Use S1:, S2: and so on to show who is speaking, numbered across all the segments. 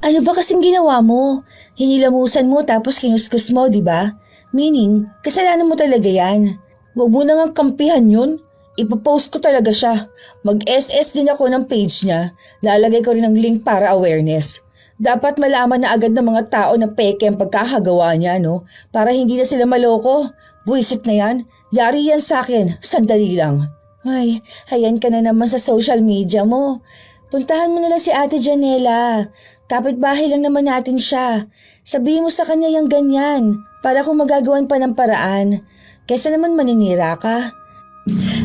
S1: Ano ba kasing ginawa mo? Hinilamusan mo tapos kinuskus mo, di ba? Meaning, kasalanan mo talaga yan. Huwag mo nang kampihan yun. Ipopost ko talaga siya. Mag-SS din ako ng page niya. Lalagay ko rin ng link para awareness. Dapat malaman na agad ng mga tao na peke ang pagkakagawa niya, no? Para hindi na sila maloko. Buisit na yan. Yari yan sa akin. Sandali lang. Ay, hayan ka na naman sa social media mo. Puntahan mo na lang si Ate Janela. Kapitbahay lang naman natin siya. Sabihin mo sa kanya yung ganyan para kung magagawan pa ng paraan. Kaysa naman maninira ka.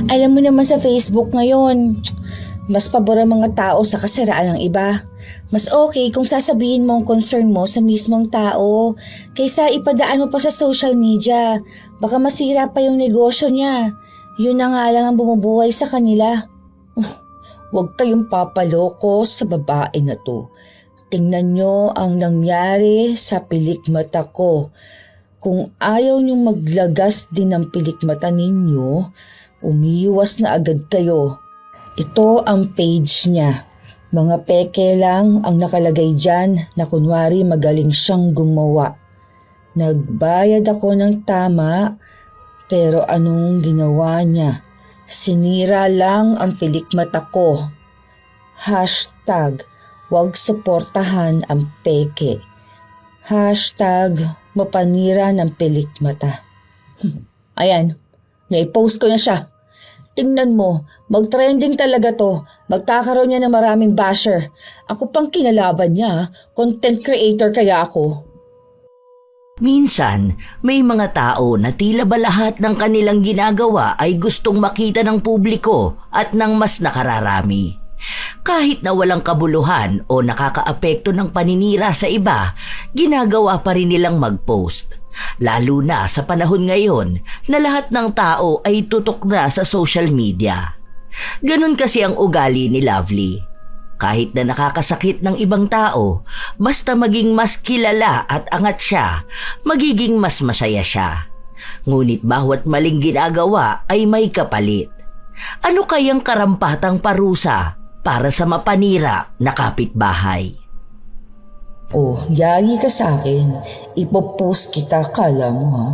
S1: Alam mo naman sa Facebook ngayon, mas pabor ang mga tao sa kasiraan ng iba. Mas okay kung sasabihin mo ang concern mo sa mismong tao kaysa ipadaan mo pa sa social media. Baka masira pa yung negosyo niya. Yun na nga lang ang bumubuhay sa kanila. Huwag kayong papaloko sa babae na to. Tingnan nyo ang nangyari sa pilikmata ko. Kung ayaw nyong maglagas din ng pilikmata ninyo, umiiwas na agad kayo. Ito ang page niya. Mga peke lang ang nakalagay dyan na kunwari magaling siyang gumawa. Nagbayad ako ng tama, pero anong ginawa niya? Sinira lang ang pilikmata ko. Hashtag, huwag suportahan ang peke. Hashtag, mapanira ng pilikmata. Ayan, naipost ko na siya. Tingnan mo, mag-trending talaga to. Magkakaroon niya ng maraming basher. Ako pang kinalaban niya, content creator kaya ako.
S2: Minsan, may mga tao na tila ba lahat ng kanilang ginagawa ay gustong makita ng publiko at ng mas nakararami. Kahit na walang kabuluhan o nakakaapekto ng paninira sa iba, ginagawa pa rin nilang mag-post. Lalo na sa panahon ngayon na lahat ng tao ay tutok na sa social media. Ganun kasi ang ugali ni Lovely. Kahit na nakakasakit ng ibang tao, basta maging mas kilala at angat siya, magiging mas masaya siya. Ngunit bawat maling ginagawa ay may kapalit. Ano kayang karampatang parusa para sa mapanira na kapitbahay?
S1: Oh, yari ka sa akin. Ipopost kita, kala mo ha?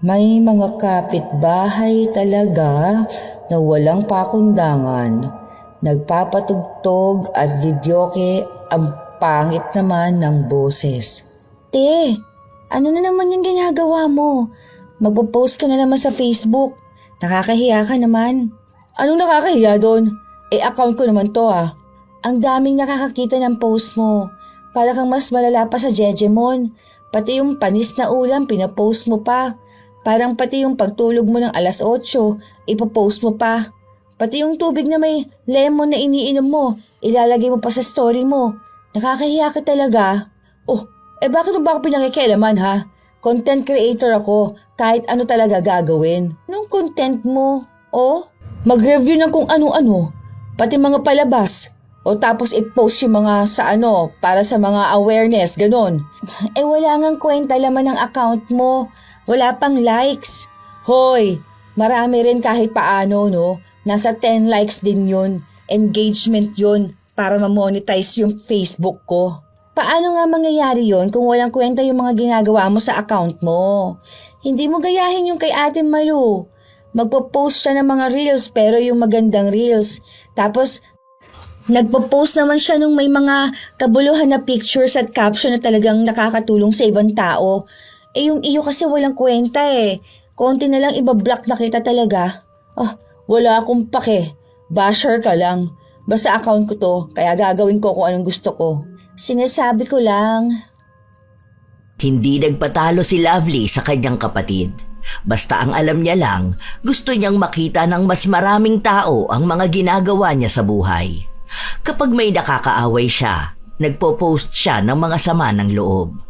S1: May mga kapitbahay talaga na walang pakundangan. Nagpapatugtog at videoke ang pangit naman ng boses. Te, ano na naman yung ginagawa mo? Magpo-post ka na naman sa Facebook. Nakakahiya ka naman. Anong nakakahiya doon? Account ko naman to ah. Ang daming nakakakita ng post mo. Para kang mas malala pa sa Jejemon. Pati yung panis na ulam pinapost mo pa. Parang pati yung pagtulog mo ng alas 8, ipopost mo pa. Pati yung tubig na may lemon na iniinom mo, ilalagay mo pa sa story mo. Nakakahiya ka talaga. Oh, bakit mo ba ako pinangikialaman ha? Content creator ako, kahit ano talaga gagawin. Anong content mo? Oh, mag-review ng kung ano-ano, pati mga palabas. O tapos i-post yung mga sa para sa mga awareness, ganon. Wala ngang kwenta laman ng account mo. Wala pang likes. Hoy, marami rin kahit paano, no? Nasa 10 likes din yun. Engagement yun para ma-monetize yung Facebook ko. Paano nga mangyayari yun kung walang kwenta yung mga ginagawa mo sa account mo? Hindi mo gayahin yung kay Ate Malu. Magpo-post siya ng mga reels pero yung magandang reels. Tapos nagpo-post naman siya nung may mga kabuluhan na pictures at caption na talagang nakakatulong sa ibang tao. Yung iyo kasi walang kwenta eh. Konti na lang ibablock na kita talaga. Wala akong pake. Basher ka lang. Basta account ko to, kaya gagawin ko kung anong gusto ko. Sinasabi ko lang.
S2: Hindi nagpatalo si Lovely sa kanyang kapatid. Basta ang alam niya lang, gusto niyang makita ng mas maraming tao ang mga ginagawa niya sa buhay. Kapag may nakakaaway siya, nagpo-post siya ng mga sama ng loob.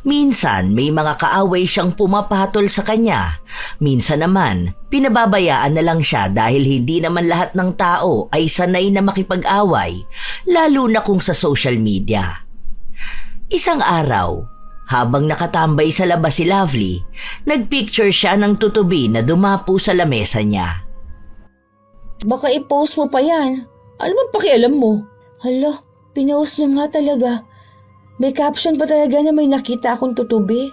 S2: Minsan may mga kaaway siyang pumapatol sa kanya. Minsan naman, pinababayaan na lang siya dahil hindi naman lahat ng tao ay sanay na makipag-away, lalo na kung sa social media. Isang araw, habang nakatambay sa labas si Lovely, nagpicture siya ng tutubi na dumapo sa lamesa niya.
S1: Baka i-post mo pa yan. Ano bang pakialam mo? Hala, pinost niya nga talaga. May caption pa talaga na may nakita akong tutubi.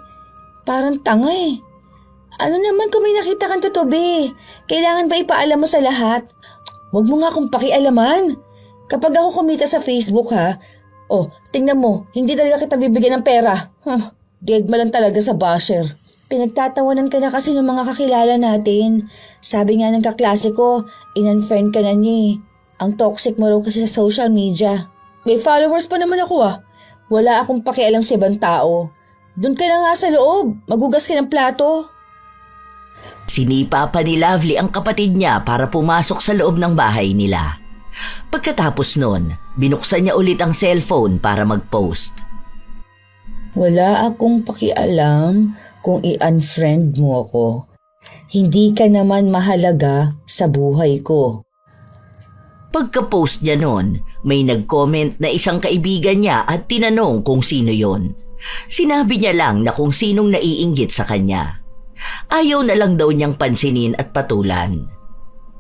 S1: Parang tanga eh. Ano naman kung may nakita kang tutubi? Kailangan ba ipaalam mo sa lahat? Huwag mo nga akong pakialaman. Kapag ako kumita sa Facebook ha, tingnan mo, hindi talaga kita bibigyan ng pera. Dead ma lang talaga sa basher. Pinagtatawanan ka na kasi ng mga kakilala natin. Sabi nga ng kaklase ko, in-unfriend ka na niya eh. Ang toxic mo raw kasi sa social media. May followers pa naman ako ah. Wala akong pakialam sa ibang tao. Doon ka na nga sa loob, magugas ka ng plato.
S2: Sinipa pa ni Lovely ang kapatid niya para pumasok sa loob ng bahay nila. Pagkatapos nun, binuksan niya ulit ang cellphone para mag-post.
S1: Wala akong pakialam kung i-unfriend mo ako. Hindi ka naman mahalaga sa buhay ko.
S2: Pagka-post niya nun, may nag-comment na isang kaibigan niya at tinanong kung sino yon. Sinabi niya lang na kung sinong naiinggit sa kanya. Ayaw na lang daw niyang pansinin at patulan.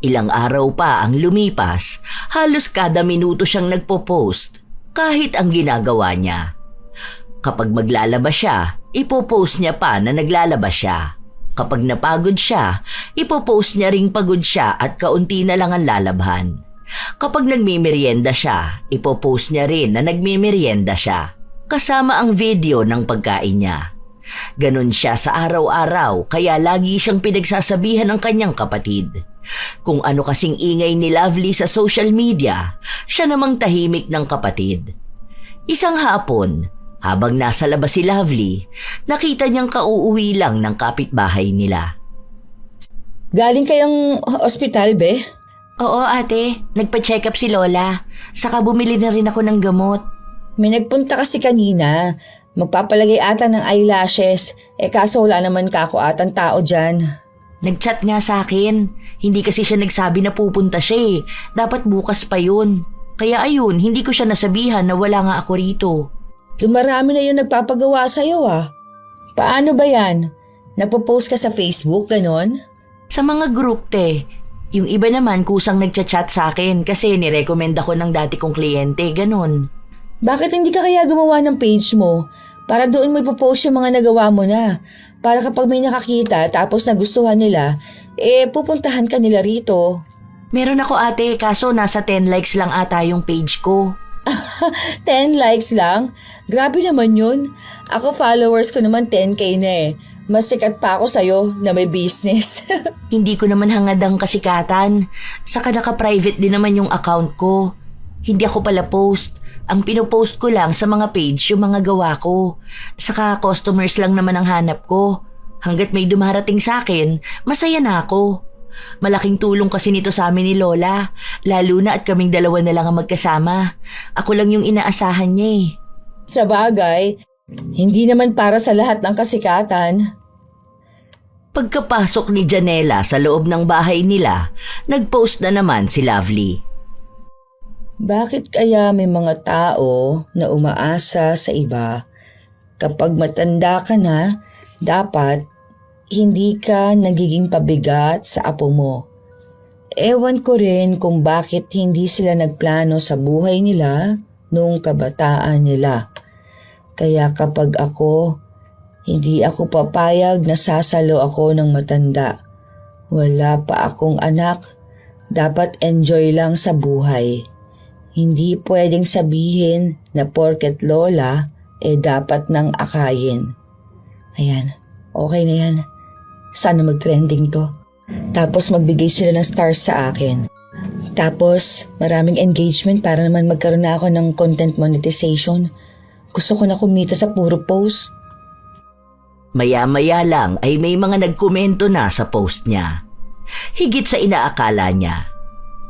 S2: Ilang araw pa ang lumipas, halos kada minuto siyang nagpo-post, kahit ang ginagawa niya. Kapag maglalaba siya, ipopost niya pa na naglalaba siya. Kapag napagod siya, ipopost niya ring pagod siya at kaunti na lang ang lalabhan. Kapag nagmimerienda siya, ipopost niya rin na nagmimerienda siya, kasama ang video ng pagkain niya. Ganon siya sa araw-araw kaya lagi siyang pinagsasabihan ng kanyang kapatid. Kung ano kasing ingay ni Lovely sa social media, siya namang tahimik ng kapatid. Isang hapon, habang nasa labas si Lovely, nakita niyang kauuwi lang ng kapitbahay nila.
S1: Galing kayang ospital, be?
S2: Oo ate, nagpa-check up si Lola. Saka bumili na rin ako ng gamot.
S1: May nagpunta kasi kanina. Magpapalagay ata ng eyelashes. Kaso wala naman kako atang tao dyan.
S2: Nag-chat nga sa akin. Hindi kasi siya nagsabi na pupunta siya eh. Dapat bukas pa yun. Kaya ayun, hindi ko siya nasabihan na wala nga ako rito.
S1: Dumarami na yung nagpapagawa sa'yo ah. Paano ba yan? Napopost ka sa Facebook, ganon?
S2: Sa mga group te. Yung iba naman kusang nagchat-chat sa akin kasi nirecommend ako ng dati kong kliyente, ganon.
S1: Bakit hindi ka kaya gumawa ng page mo? Para doon mo ipopost yung mga nagawa mo na. Para kapag may nakakita tapos nagustuhan nila, pupuntahan ka nila rito.
S2: Meron ako ate, kaso nasa 10 likes lang ata yung page ko.
S1: 10 likes lang? Grabe naman yun. Ako followers ko naman 10K na eh. Mas sikat pa ako sa'yo na may business.
S2: Hindi ko naman hangad ang kasikatan. Saka naka-private din naman yung account ko. Hindi ako pala post. Ang pinopost ko lang sa mga page yung mga gawa ko. Saka customers lang naman ang hanap ko. Hanggat may dumarating sa akin, masaya na ako. Malaking tulong kasi nito sa amin ni Lola. Lalo na at kaming dalawa na lang ang magkasama. Ako lang yung inaasahan niya eh.
S1: Sa bagay, hindi naman para sa lahat ng kasikatan.
S2: Pagkapasok ni Janela sa loob ng bahay nila, nagpost na naman si Lovely.
S1: Bakit kaya may mga tao na umaasa sa iba? Kapag matanda ka na, dapat hindi ka nagiging pabigat sa apo mo. Ewan ko rin kung bakit hindi sila nagplano sa buhay nila noong kabataan nila. Kaya kapag ako, hindi ako papayag na sasalo ako ng matanda. Wala pa akong anak, dapat enjoy lang sa buhay. Hindi pwedeng sabihin na porket lola, dapat nang akayin. Ayan, okay na yan. Sana mag-trending to. Tapos magbigay sila ng stars sa akin. Tapos maraming engagement para naman magkaroon na ako ng content monetization. Gusto ko na kumita sa puro post.
S2: Maya-maya lang ay may mga nagkomento na sa post niya. Higit sa inaakala niya.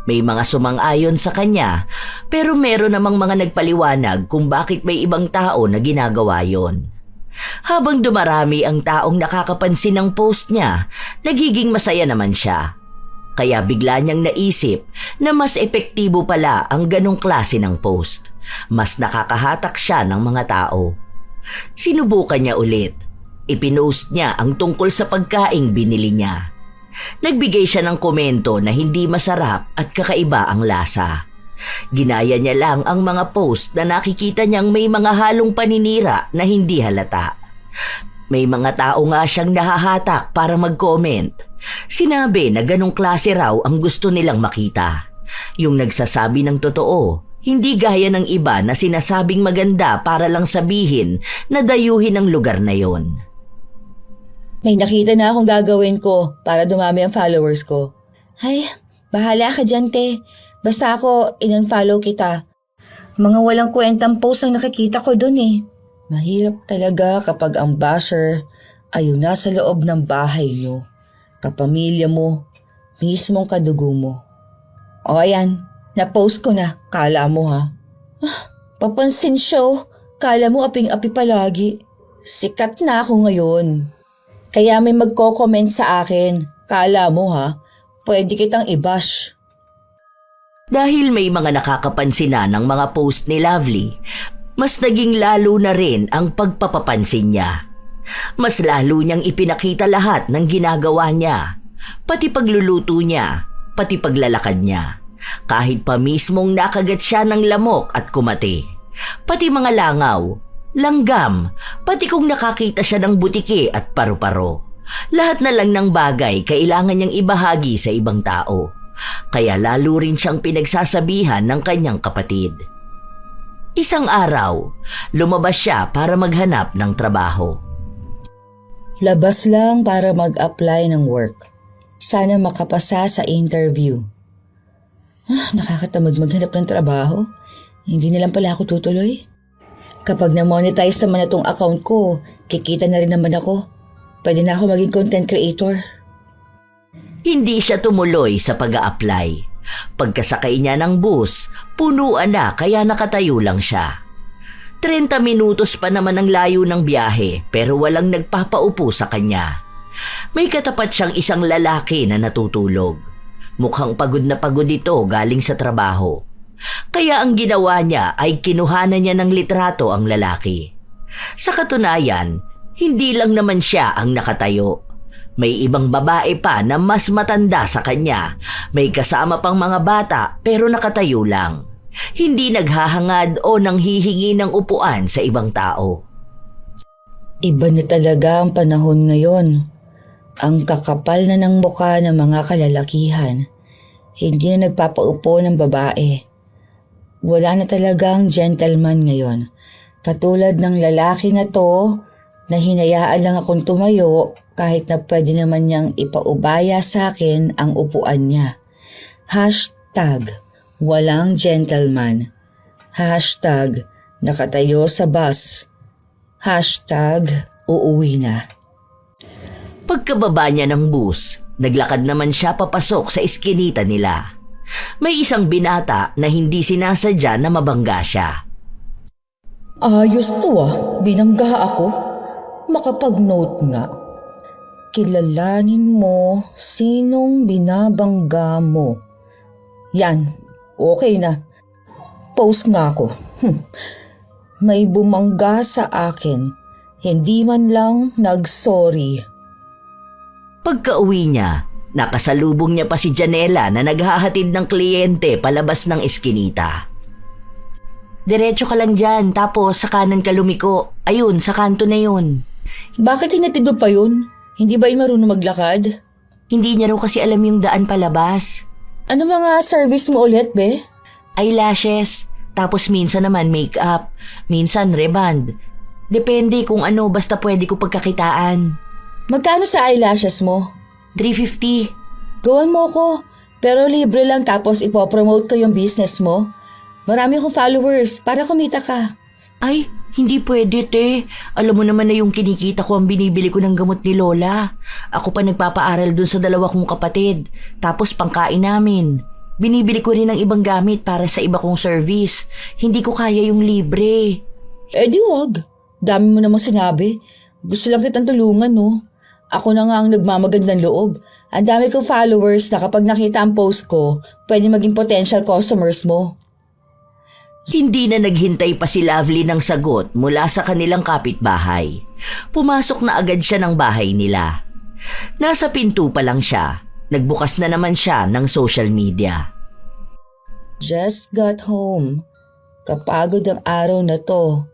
S2: May mga sumang-ayon sa kanya pero meron namang mga nagpaliwanag kung bakit may ibang tao na ginagawa yon. Habang dumarami ang taong nakakapansin ng post niya, nagiging masaya naman siya. Kaya bigla niyang naisip na mas epektibo pala ang ganong klase ng post. Mas nakakahatak siya ng mga tao. Sinubukan niya ulit. Ipinost niya ang tungkol sa pagkaing binili niya. Nagbigay siya ng komento na hindi masarap at kakaiba ang lasa. Ginaya niya lang ang mga post na nakikita niyang may mga halong paninira na hindi halata. May mga tao nga siyang nahahatak para mag-comment. Sinabi na ganong klase raw ang gusto nilang makita. Yung nagsasabi ng totoo, hindi gaya ng iba na sinasabing maganda para lang sabihin na dayuhin ang lugar na yon.
S1: May nakita na akong gagawin ko para dumami ang followers ko. Ay, bahala ka dyan, te. Basta ako, in-unfollow kita. Mga walang kwentang post ang nakikita ko dun eh. Mahirap talaga kapag ang basher ay yung nasa loob ng bahay nyo, kapamilya mo, mismong kadugo mo. O ayan, na-post ko na, kala mo ha. Papansin show, kala mo aping-api palagi. Sikat na ako ngayon. Kaya may magko-comment sa akin, kala mo ha, pwede kitang i-bash.
S2: Dahil may mga nakakapansin na ng mga post ni Lovely, mas naging lalo na rin ang pagpapapansin niya. Mas lalo niyang ipinakita lahat ng ginagawa niya, pati pagluluto niya, pati paglalakad niya. Kahit pa mismong nakagat siya ng lamok at kumati. Pati mga langaw, langgam, pati kung nakakita siya ng butiki at paru-paro. Lahat na lang ng bagay kailangan niyang ibahagi sa ibang tao. Kaya lalo rin siyang pinagsasabihan ng kanyang kapatid. Isang araw, lumabas siya para maghanap ng trabaho.
S1: Labas lang para mag-apply ng work. Sana makapasa sa interview. Nakakatamad maghanap ng trabaho. Hindi na lang pala ako tutuloy. Kapag na-monetize naman na tong account ko, kikita na rin naman ako. Pwede na ako maging content creator.
S2: Hindi siya tumuloy sa pag-a-apply. Pagkasakay niya ng bus, punuan na kaya nakatayo lang siya. 30 minutos pa naman ang layo ng biyahe pero walang nagpapaupo sa kanya. May katapat siyang isang lalaki na natutulog. Mukhang pagod na pagod ito galing sa trabaho. Kaya ang ginawa niya ay kinuhanan niya ng litrato ang lalaki. Sa katunayan, hindi lang naman siya ang nakatayo. May ibang babae pa na mas matanda sa kanya. May kasama pang mga bata pero nakatayo lang. Hindi naghahangad o nanghihingi ng upuan sa ibang tao.
S1: Iba na talaga ang panahon ngayon. Ang kakapal na ng mukha ng mga kalalakihan. Hindi na nagpapaupo ng babae. Wala na talagang gentleman ngayon. Katulad ng lalaki na to na hinayaan lang akong tumayo kahit na pwede naman niyang ipaubaya sa akin ang upuan niya. #walang gentleman. #nakatayo sa bus. #uuwi na.
S2: Pagkababa niya ng bus, naglakad naman siya papasok sa iskinita nila. May isang binata na hindi sinasadya na mabangga siya.
S1: Ayos to binangga ako. Makapag-note nga. Kilalanin mo sinong binabangga mo. Yan, okay na. Post nga ako. May bumangga sa akin. Hindi man lang nag-sorry.
S2: Pagka-uwi niya, nakasalubong niya pa si Janela na naghahatid ng kliyente palabas ng eskinita. Diretso ka lang dyan, tapos sa kanan ka lumiko. Ayun, sa kanto na yun.
S1: Bakit hinatid mo pa yun? Hindi ba yung marunong maglakad?
S2: Hindi niya raw kasi alam yung daan palabas.
S1: Ano mga service mo ulit, be?
S2: Eyelashes, tapos minsan naman makeup, minsan reband. Depende kung ano, basta pwede ko pagkakitaan.
S1: Magkano sa eyelashes mo?
S2: $350.
S1: Gawan mo ko, pero libre lang tapos ipopromote ko yung business mo. Marami akong followers para kumita ka.
S2: Ay, hindi pwede, te. Alam mo naman na yung kinikita ko ang binibili ko ng gamot ni Lola. Ako pa nagpapaaral dun sa 2 kong kapatid. Tapos pangkain namin. Binibili ko rin ng ibang gamit para sa iba kong service. Hindi ko kaya yung libre.
S1: Di wag. Dami mo namang sinabi. Gusto lang kitang tulungan, no? Ako na nga ang nagmamagandang loob. Ang dami kong followers na kapag nakita ang post ko, pwede maging potential customers mo.
S2: Hindi na naghintay pa si Lovely ng sagot mula sa kanilang kapitbahay. Pumasok na agad siya ng bahay nila. Nasa pinto pa lang siya, nagbukas na naman siya ng social media.
S1: Just got home. Kapagod ang araw na to.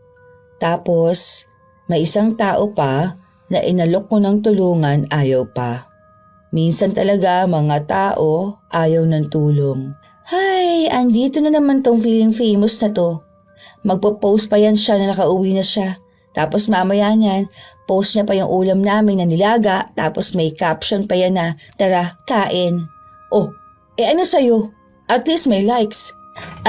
S1: Tapos, may isang tao pa na inalok ko ng tulungan, ayaw pa. Minsan talaga mga tao ayaw ng tulong. Hay, andito na naman tong feeling famous na to. Magpo-post pa yan siya na nakauwi na siya. Tapos mamaya niyan, post niya pa yung ulam namin na nilaga, tapos may caption pa yan na, tara, kain. Oh, ano sa'yo? At least may likes.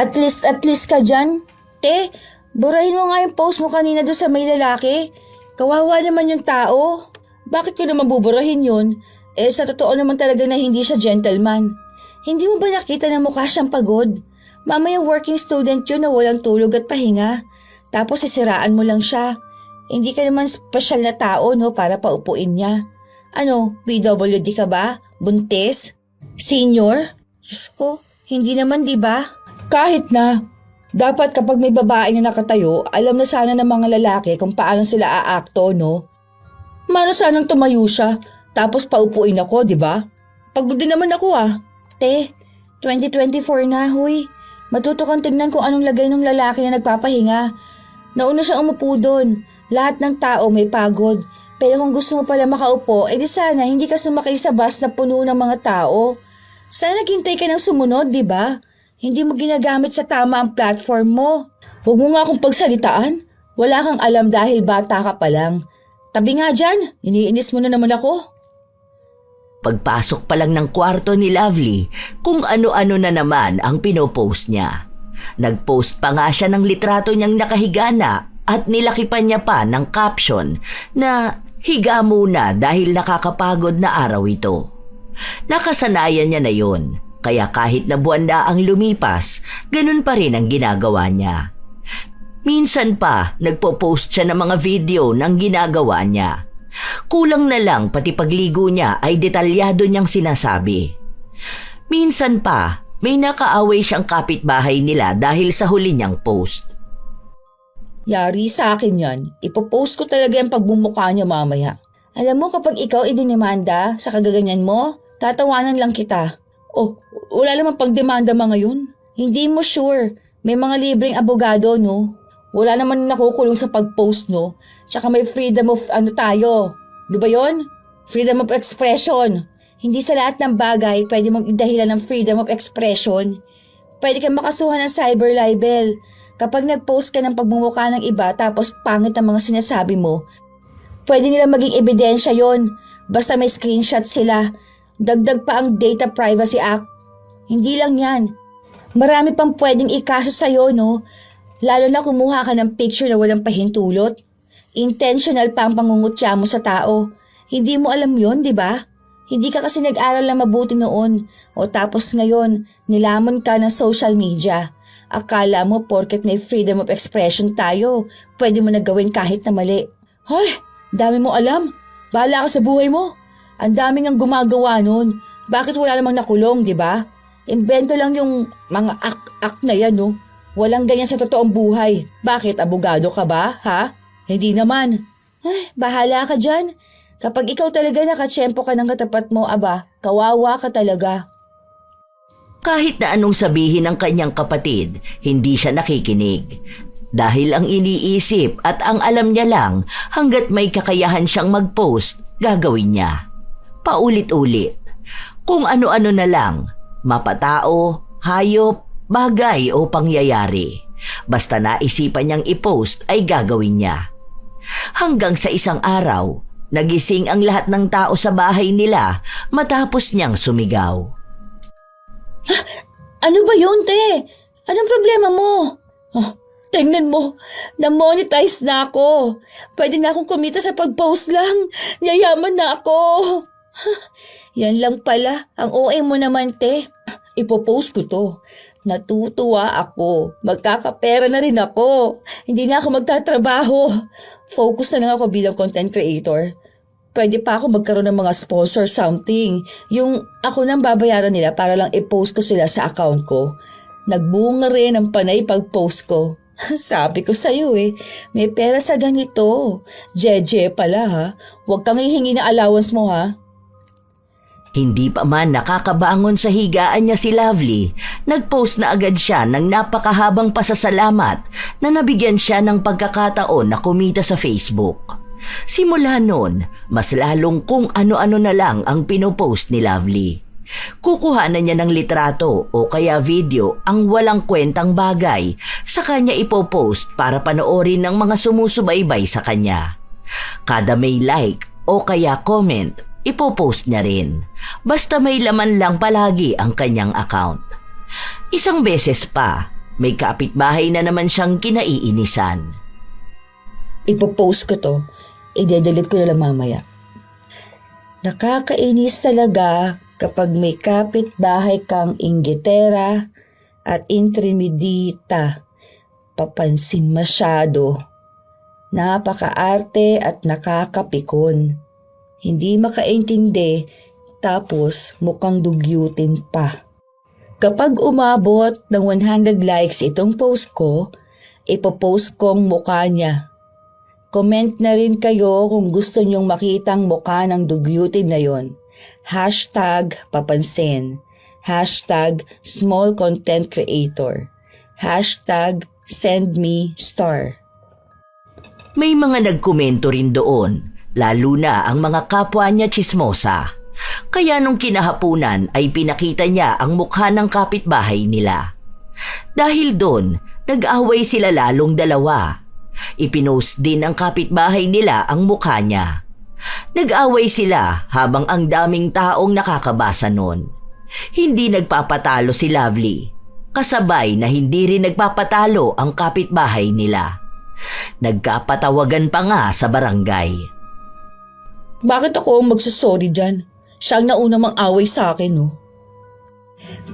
S1: At least ka dyan. Te, burahin mo nga yung post mo kanina doon sa may lalaki. Kawawa naman yung tao. Bakit ko naman buburahin yun? Sa totoo naman talaga na hindi siya gentleman. Hindi mo ba nakita na mukha siyang pagod? Mamaya working student yun na walang tulog at pahinga. Tapos sisiraan mo lang siya. Hindi ka naman special na tao, no, para paupuin niya. Ano, PWD ka ba? Buntis? Senior? Diyos ko, hindi naman, di ba? Kahit na. Dapat kapag may babae na nakatayo, alam na sana ng mga lalaki kung paano sila aakto, no? Mano sanang tumayo siya, tapos paupuin ako, di ba? Pagod din naman ako Te, 2024 na, huy. Matuto kang tignan kung anong lagay ng lalaki na nagpapahinga. Nauna siya umupo doon. Lahat ng tao may pagod. Pero kung gusto mo pala makaupo, di sana hindi ka sumakay sa bus na puno ng mga tao. Sana naghintay ka ng sumunod, di ba? Hindi mo ginagamit sa tama ang platform mo. Huwag mo nga akong pagsalitaan. Wala kang alam dahil bata ka pa lang. Tabi nga dyan, iniinis mo na naman ako.
S2: Pagpasok pa lang ng kwarto ni Lovely, kung ano-ano na naman ang pinopost niya. Nagpost pa nga siya ng litrato niyang nakahiga na at nilakipan niya pa ng caption na higa muna dahil nakakapagod na araw ito. Nakasanayan niya na yon, kaya kahit na buwan na ang lumipas, ganun pa rin ang ginagawa niya. Minsan pa, nagpo-post siya ng mga video ng ginagawa niya. Kulang na lang pati pagligo niya ay detalyado niyang sinasabi. Minsan pa, may nakaaway siyang kapitbahay nila dahil sa huli niyang post.
S1: Yari sa akin yan. Ipopost ko talaga yung pagbumukha niya mamaya. Alam mo kapag ikaw idinimanda sa kagaganyan mo, tatawanan lang kita. Oh, wala namang pagdemanda mga yun. Hindi mo sure. May mga libreng abogado, no? Wala naman nakukulong sa pag-post, no? Tsaka may freedom of tayo. Di ba yun? Freedom of expression. Hindi sa lahat ng bagay pwede mong idahilan ng freedom of expression. Pwede kang makasuhan ng cyber libel. Kapag nag-post ka ng pagmumukha ng iba tapos pangit ang mga sinasabi mo, pwede nila maging ebidensya yon. Basta may screenshot sila. Dagdag pa ang Data Privacy Act. Hindi lang yan. Marami pang pwedeng ikaso sa'yo, no? Lalo na kumuha ka ng picture na walang pahintulot. Intentional pa ang pangungutya mo sa tao. Hindi mo alam yon, di ba? Hindi ka kasi nag-aral na mabuti noon. O tapos ngayon, nilamon ka ng social media. Akala mo porket may freedom of expression tayo, pwede mo na gawin kahit na mali. Hoy, dami mo alam. Bahala ka sa buhay mo. Ang daming ang gumagawa nun. Bakit wala namang nakulong, di ba? Invento lang yung mga act na yan, no? Walang ganyan sa totoong buhay. Bakit, abogado ka ba, ha? Hindi naman. Ay, bahala ka dyan. Kapag ikaw talaga nakatsyempo ka ng katapat mo, aba, kawawa ka talaga.
S2: Kahit na anong sabihin ng kanyang kapatid, hindi siya nakikinig. Dahil ang iniisip at ang alam niya lang, hanggat may kakayahan siyang mag-post, gagawin niya. Paulit-ulit. Kung ano-ano na lang, mapatao, hayop, bagay o pangyayari. Basta naisipan niyang i-post ay gagawin niya. Hanggang sa isang araw, nagising ang lahat ng tao sa bahay nila matapos niyang sumigaw.
S1: Ano ba yun, te? Anong problema mo? Oh, tingnan mo, na-monetize na ako. Pwede na akong kumita sa pag-post lang. Yayaman na ako. Yan lang pala, ang OA mo naman, te. Ipopost ko to. Natutuwa ako. Magkakapera na rin ako. Hindi na ako magtatrabaho. Focus na lang ako bilang content creator. Pwede pa ako magkaroon ng mga sponsor something. Yung ako nang babayaran nila para lang i-post ko sila sa account ko. Nagbunga rin ang panay pag-post ko. Sabi ko sa'yo may pera sa ganito. Jeje pala ha. Huwag kang hihingi na allowance mo ha.
S2: Hindi pa man nakakabangon sa higaan niya si Lovely, nagpost na agad siya ng napakahabang pasasalamat na nabigyan siya ng pagkakataon na kumita sa Facebook. Simula noon, mas lalong kung ano-ano na lang ang pinopost ni Lovely. Kukuhanan niya ng litrato o kaya video ang walang kwentang bagay sa kanya ipopost para panoorin ng mga sumusubaybay sa kanya. Kada may like o kaya comment, ipopost niya rin. Basta may laman lang palagi ang kanyang account. Isang beses pa, may kapitbahay na naman siyang kinaiinisan.
S1: Ipopost ko to. I-delete ko na lang mamaya. Nakakainis talaga kapag may kapitbahay kang inggitera at intrimidita. Papansin masyado. Napakaarte at nakakapikon. Hindi makaintindi, tapos mukhang dugyutin pa. Kapag umabot ng 100 likes itong post ko, ipopost kong mukha niya. Comment na rin kayo kung gusto niyong makitang mukha ng dugyutin na yon. #papansin. #small content creator. #sendme*.
S2: May mga nagkomento rin doon, lalo na ang mga kapwa niya tsismosa. Kaya nung kinahapunan ay pinakita niya ang mukha ng kapitbahay nila. Dahil doon, nag-away sila lalong dalawa. Ipinost din ng kapitbahay nila ang mukha niya. Nag-away sila habang ang daming taong nakakabasa noon. Hindi nagpapatalo si Lovely. Kasabay na hindi rin nagpapatalo ang kapitbahay nila. Nagkapatawagan pa nga sa barangay.
S1: Bakit ako ang magsasorry dyan? Siya ang nauna mang away sa akin, no?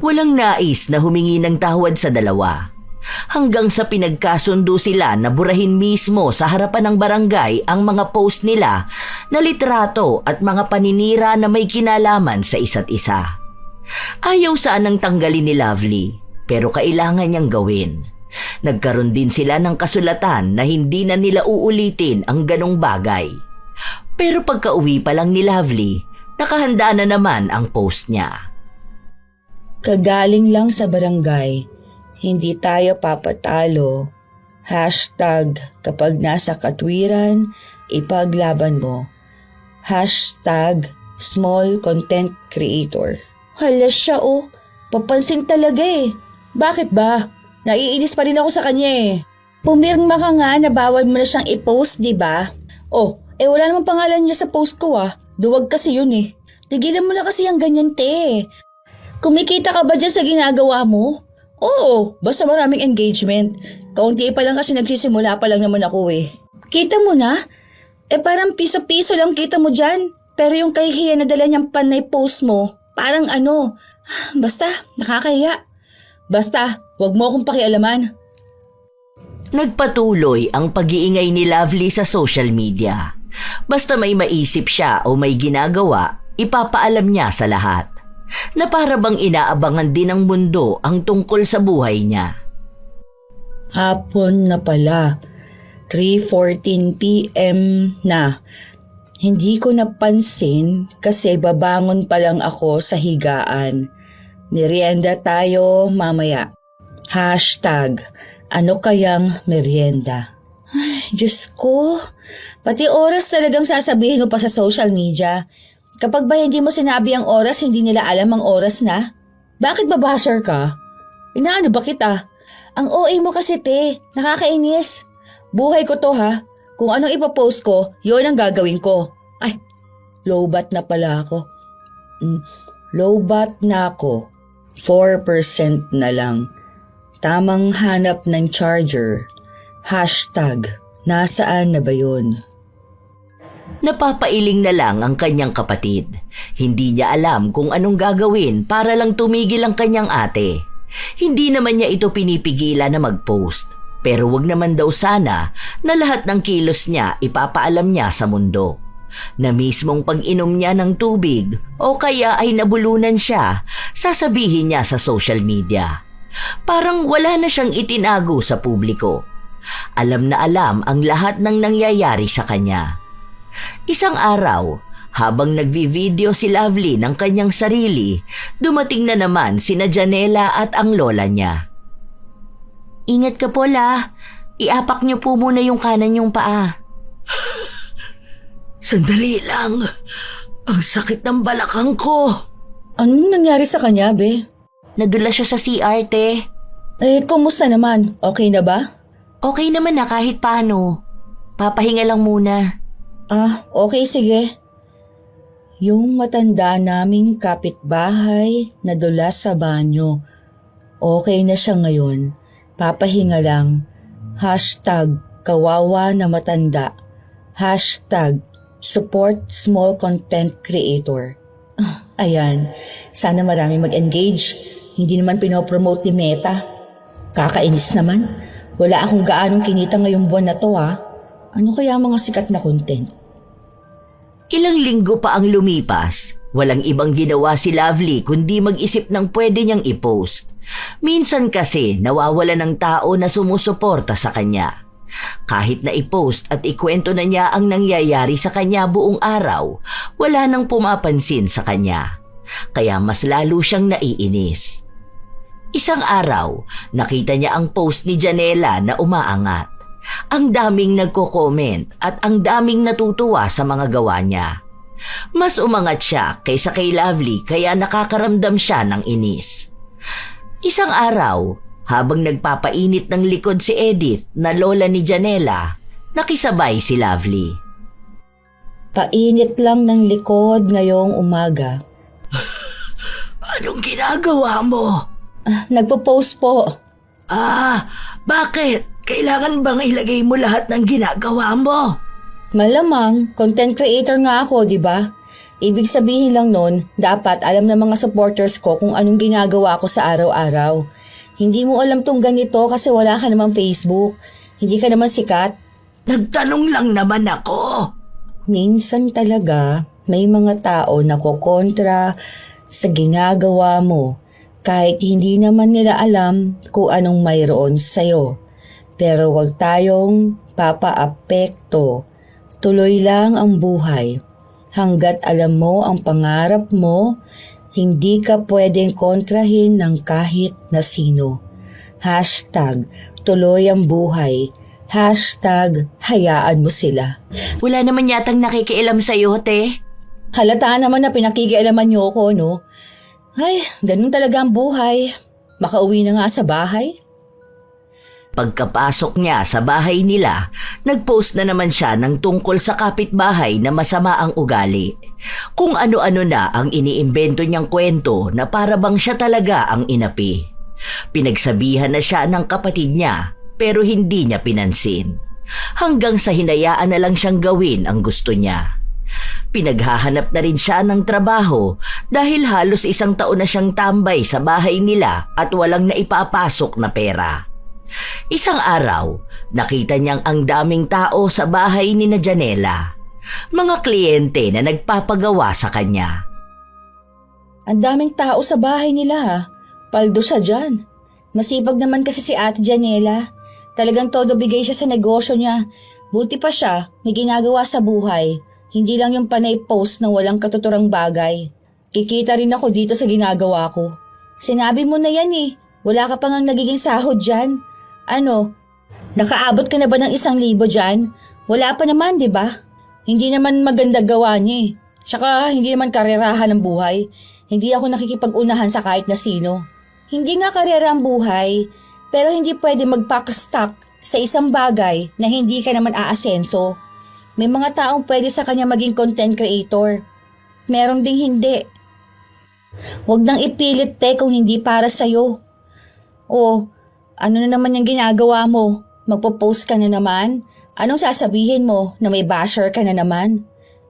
S2: Walang nais na humingi ng tawad sa dalawa. Hanggang sa pinagkasundo sila na burahin mismo sa harapan ng barangay ang mga post nila na litrato at mga paninira na may kinalaman sa isa't isa. Ayaw sanang tanggalin ni Lovely, pero kailangan niyang gawin. Nagkaroon din sila ng kasulatan na hindi na nila uulitin ang ganong bagay. Pero pagka-uwi pa lang ni Lovely, nakahanda na naman ang post niya.
S1: Kagaling lang sa barangay, hindi tayo papatalo. #kapag nasa katwiran, ipaglaban mo. #small content creator. Hala siya oh, papansin talaga eh. Bakit ba? Naiinis pa rin ako sa kanya eh. Pumirma ka nga na bawal mo na siyang i-post, di ba? Oh, wala namang pangalan niya sa post ko ah. Duwag kasi yun eh. Tigilan mo na kasi ang ganyan te. Kumikita ka ba dyan sa ginagawa mo? Oo, basta maraming engagement. Kaunti pa lang kasi nagsisimula pa lang naman ako eh. Kita mo na? Parang piso-piso lang kita mo dyan. Pero yung kahihiyan na dala niyang panay post mo, parang ano, basta nakakahiya. Basta, wag mo akong pakialaman.
S2: Nagpatuloy ang pag-iingay ni Lovely sa social media. Basta may maisip siya o may ginagawa, ipapaalam niya sa lahat. Na para bang inaabangan din ng mundo ang tungkol sa buhay niya.
S1: Hapon na pala. 3:14 p.m. na. Hindi ko napansin kasi babangon pa lang ako sa higaan. Merienda tayo mamaya. #ano kayang merienda? Ay, Diyos ko. Pati oras talagang sasabihin mo pa sa social media. Kapag ba hindi mo sinabi ang oras, hindi nila alam ang oras na? Bakit ba basher ka? Inaano ba kita? Ang OA mo kasi te, nakakainis. Buhay ko to ha. Kung anong ipopost ko, yun ang gagawin ko. Ay, lowbat na pala ako. Lowbat na ako. 4% na lang. Tamang hanap ng charger. #nasaan na ba yun?
S2: Napapailing na lang ang kanyang kapatid. Hindi niya alam kung anong gagawin para lang tumigil ang kanyang ate. Hindi naman niya ito pinipigilan na mag-post. Pero wag naman daw sana na lahat ng kilos niya ipapaalam niya sa mundo. Na mismong pag-inom niya ng tubig o kaya ay nabulunan siya, sasabihin niya sa social media. Parang wala na siyang itinago sa publiko. Alam na alam ang lahat ng nangyayari sa kanya. Isang araw, Habang nagvi-video si Lovely ng kanyang sarili, dumating na naman sina Janela at ang lola niya. Ingat ka po, La. Iapak niyo po muna yung kanan yung paa. Sandali lang. Ang sakit ng balakang ko.
S1: Anong nangyari sa kanya, be?
S2: Nadula siya sa CR, te.
S1: Kumusta naman? Okay na ba?
S2: Okay naman na kahit paano. Papahinga lang muna.
S1: Okay, sige. Yung matanda naming kapitbahay nadula sa banyo. Okay na siya ngayon. Papahinga lang. #kawawa na matanda. #support small content creator. Ayan, sana marami mag-engage. Hindi naman pinopromote ni Meta. Kakainis naman. Wala akong gaanong kinita ngayong buwan na to Ano kaya mga sikat na content?
S2: Ilang linggo pa ang lumipas. Walang ibang ginawa si Lovely kundi mag-isip ng pwede niyang i-post. Minsan kasi nawawala ng tao na sumusuporta sa kanya. Kahit na i-post at ikwento na niya ang nangyayari sa kanya buong araw, wala nang pumapansin sa kanya. Kaya mas lalo siyang naiinis. Isang araw, nakita niya ang post ni Janela na umaangat. Ang daming nagko-comment at ang daming natutuwa sa mga gawa niya. Mas umangat siya kaysa kay Lovely kaya nakakaramdam siya ng inis. Isang araw, habang nagpapainit ng likod si Edith na lola ni Janela, nakisabay si Lovely.
S1: Painit lang ng likod ngayong umaga.
S2: Anong ginagawa mo?
S1: Nagpo-post po.
S2: Bakit? Kailangan bang ilagay mo lahat ng ginagawa mo?
S1: Malamang, content creator nga ako, di ba? Ibig sabihin lang nun, dapat alam ng mga supporters ko kung anong ginagawa ko sa araw-araw. Hindi mo alam tong ganito kasi wala ka namang Facebook. Hindi ka naman sikat.
S2: Nagtanong lang naman ako.
S1: Minsan talaga, may mga tao na kokontra sa ginagawa mo kahit hindi naman nila alam kung anong mayroon sa'yo. Pero wag tayong papaapekto. Tuloy lang ang buhay. Hanggat alam mo ang pangarap mo, hindi ka pwedeng kontrahin ng kahit na sino. #tuloy ang buhay. #hayaan mo sila.
S2: Wala naman yatang nakikialam sa'yo, te.
S1: Halata naman na pinakikialaman niyo ako, no? Ay, ganun talaga ang buhay. Makauwi na nga sa bahay.
S2: Pagkapasok niya sa bahay nila, nagpost na naman siya ng tungkol sa kapitbahay na masama ang ugali. Kung ano-ano na ang iniimbento niyang kwento na para bang siya talaga ang inapi. Pinagsabihan na siya ng kapatid niya pero hindi niya pinansin. Hanggang sa hinayaan na lang siyang gawin ang gusto niya. Pinaghahanap na rin siya ng trabaho dahil halos 1 taon na siyang tambay sa bahay nila at walang naipapasok na pera. Isang araw, nakita niyang ang daming tao sa bahay ni na Janela. Mga kliyente na nagpapagawa sa kanya.
S1: Ang daming tao sa bahay nila Paldo siya dyan. Masipag naman kasi si Ate Janela. Talagang todo bigay siya sa negosyo niya. Buti pa siya, may ginagawa sa buhay. Hindi lang yung panay post na walang katuturang bagay. Kikita rin ako dito sa ginagawa ko. Sinabi mo na yan Wala ka pa ngang nagiging sahod dyan. Ano? Nakaabot ka na ba ng 1,000 dyan? Wala pa naman, di ba? Hindi naman maganda gawa niya Tsaka hindi naman karerahan ng buhay. Hindi ako nakikipag-unahan sa kahit na sino. Hindi nga karera ang buhay, pero hindi pwede magpakastuck sa isang bagay na hindi ka naman aasenso. May mga taong pwede sa kanya maging content creator. Meron ding hindi. Huwag nang ipilit kung hindi para sa'yo. O, ano na naman yung ginagawa mo? Magpo-post ka na naman? Anong sasabihin mo na may basher ka na naman?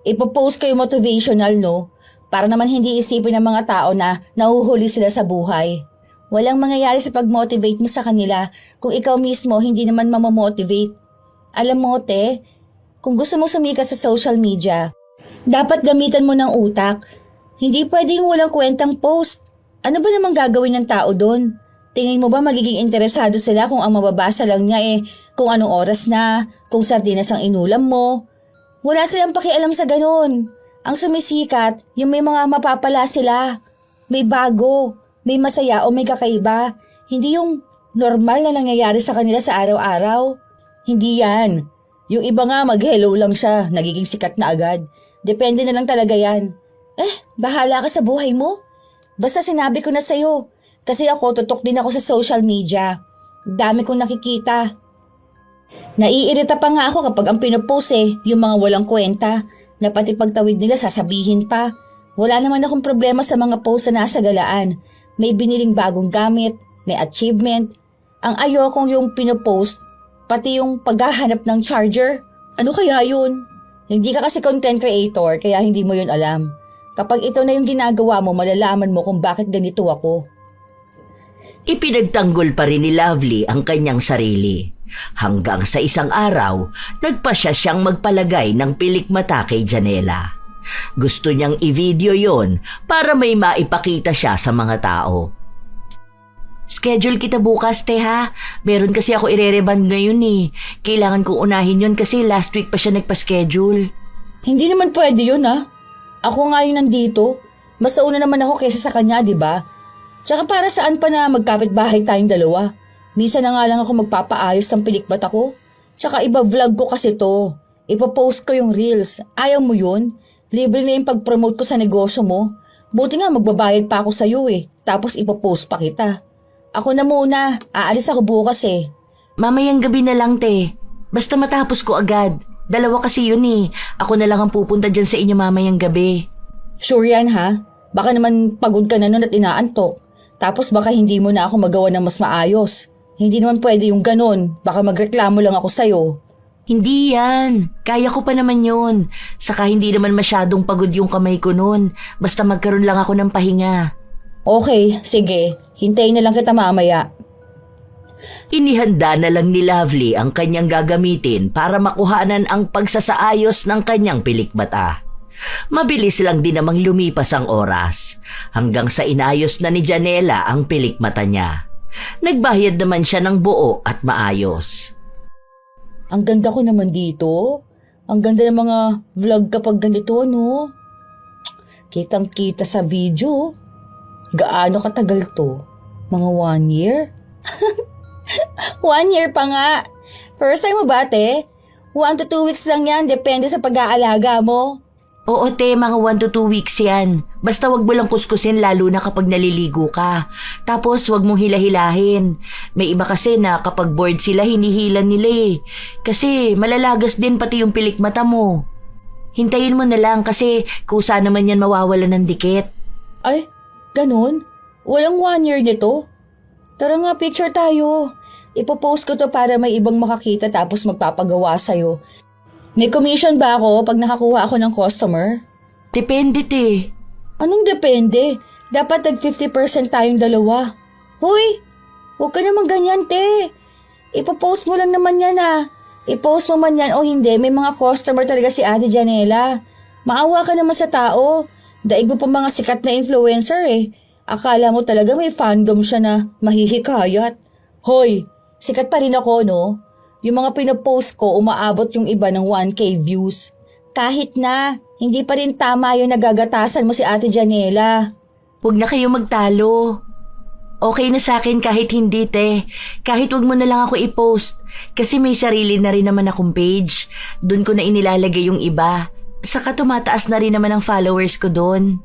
S1: Ipo-post kayo motivational, no? Para naman hindi isipin ng mga tao na nahuhuli sila sa buhay. Walang mangyayari sa pag-motivate mo sa kanila kung ikaw mismo hindi naman mamamotivate. Alam mo, kung gusto mo sumikat sa social media, dapat gamitan mo ng utak. Hindi pwedeng walang kwentang post. Ano ba namang gagawin ng tao doon? Tingin mo ba magiging interesado sila kung ang mababasa lang niya kung anong oras na, kung sardinas ang inulam mo? Wala silang pakialam sa ganun. Ang sumisikat, yung may mga mapapala sila. May bago, may masaya o may kakaiba. Hindi yung normal na nangyayari sa kanila sa araw-araw. Hindi yan. Yung iba nga mag-hello lang siya, nagiging sikat na agad. Depende na lang talaga yan. Bahala ka sa buhay mo. Basta sinabi ko na sa'yo. Kasi ako, tutok din ako sa social media. Dami kong nakikita. Naiirita pa nga ako kapag ang pinopost yung mga walang kwenta, na pati pagtawid nila sasabihin pa. Wala naman akong problema sa mga post na nasa galaan. May biniling bagong gamit, may achievement. Ang ayokong yung pinopost, pati yung paghahanap ng charger. Ano kaya yun? Hindi ka kasi content creator kaya hindi mo yun alam. Kapag ito na yung ginagawa mo, malalaman mo kung bakit ganito ako.
S2: Ipinagtanggol pa rin ni Lovely ang kanyang sarili. Hanggang sa isang araw, nagpasya siyang magpalagay ng pilikmata kay Janela. Gusto niyang i-video yon para may maipakita siya sa mga tao. Schedule kita bukas, te ha. Meron kasi ako ire-reband ngayon eh. Kailangan kong unahin yon kasi last week pa siya nagpa-schedule.
S1: Hindi naman pwede yun ha. Ako nga yung nandito. Mas una naman ako kaysa sa kanya, di ba? Tsaka para saan pa na magkapit-bahay tayong dalawa? Minsan na nga lang ako magpapaayos ng pilikbat ako. Tsaka iba-vlog ko kasi to. Ipopost ko yung reels. Ayaw mo yun? Libre na yung pag-promote ko sa negosyo mo. Buti nga magbabayad pa ako sa'yo eh. Tapos ipopost pa kita. Ako na muna. Aalis ako bukas eh.
S2: Mamayang gabi na lang, te. Basta matapos ko agad. Dalawa kasi yun eh. Ako na lang ang pupunta dyan sa inyo mamayang gabi.
S1: Sure yan ha? Baka naman pagod ka na nun at inaantok. Tapos baka hindi mo na ako magawa ng mas maayos. Hindi naman pwede yung ganon. Baka magreklamo lang ako sa'yo.
S2: Hindi yan. Kaya ko pa naman yun. Saka hindi naman masyadong pagod yung kamay ko nun. Basta magkaroon lang ako ng pahinga.
S1: Okay, sige. Hintayin na lang kita mamaya.
S2: Inihanda na lang ni Lovely ang kanyang gagamitin para makuhanan ang pagsasaayos ng kanyang pilikmata. Mabilis lang din namang lumipas ang oras hanggang sa inayos na ni Janela ang pilikmata niya. Nagbayad naman siya ng buo at maayos.
S1: Ang ganda ko naman dito. Ang ganda ng mga vlog kapag ganito, no? Kitang-kita sa video. Gaano katagal to? Mga 1 year? 1 year pa nga. First time mo ba, te? 1 to 2 weeks lang yan, depende sa pag-aalaga mo.
S2: Oo, te, mga 1 to 2 weeks yan. Basta wag mo lang kuskusin lalo na kapag naliligo ka. Tapos wag mong hilahilahin. May iba kasi na kapag bored sila, hinihilan nila eh. Kasi malalagas din pati yung pilikmata mo. Hintayin mo na lang kasi kusa naman yan mawawala ng dikit.
S1: Ay, ganun? Walang 1 year nito? Tara nga, picture tayo. Ipopost ko to para may ibang makakita tapos magpapagawa sa'yo. May commission ba ako pag nakakuha ako ng customer?
S2: Depende, te.
S1: Anong depende? Dapat tag 50% tayong dalawa. Hoy, huwag ka naman ganyan, te. Ipopost mo lang naman yan ah. I-post mo man yan o hindi, may mga customer talaga si Ate Janela. Maawa ka naman sa tao. Daig mo pa mga sikat na influencer eh. Akala mo talaga may fandom siya na mahihikayat. Hoy, sikat pa rin ako no? Yung mga pinopost ko, umaabot yung iba ng 1K views. Kahit na, hindi pa rin tama yung nagagatasan mo si Ate Janela.
S2: Huwag na kayo magtalo. Okay na sa akin kahit hindi, te. Kahit wag mo na lang ako i-post. Kasi may sarili na rin naman akong page. Doon ko na inilalagay yung iba. Saka tumataas na rin naman ang followers ko doon.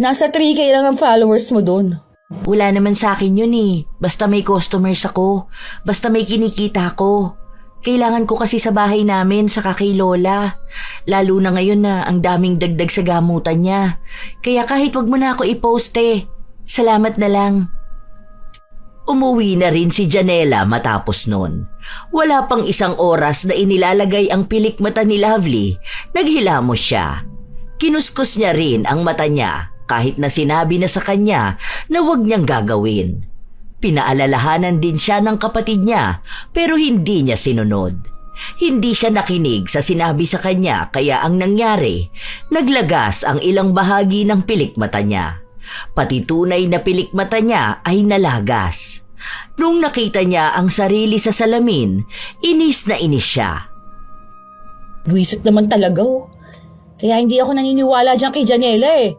S1: Nasa 3K lang ang followers mo doon.
S2: Wala naman sa akin yun eh. Basta may customers ako. Basta may kinikita ako. Kailangan ko kasi sa bahay namin saka kay Lola. Lalo na ngayon na ang daming dagdag sa gamutan niya. Kaya kahit wag mo na ako i-post eh. Salamat na lang. Umuwi na rin si Janela matapos nun. Wala pang isang oras na inilalagay ang pilikmata ni Lovely, naghilamos siya. Kinuskus niya rin ang mata niya kahit na sinabi na sa kanya na wag niyang gagawin. Pinaalalahanan din siya ng kapatid niya pero hindi niya sinunod. Hindi siya nakinig sa sinabi sa kanya kaya ang nangyari, naglagas ang ilang bahagi ng pilikmata niya. Pati tunay na pilikmata niya ay nalagas. Nung nakita niya ang sarili sa salamin, inis na inis siya.
S1: Buwisit naman talaga oh. Kaya hindi ako naniniwala dyan kay Janela eh.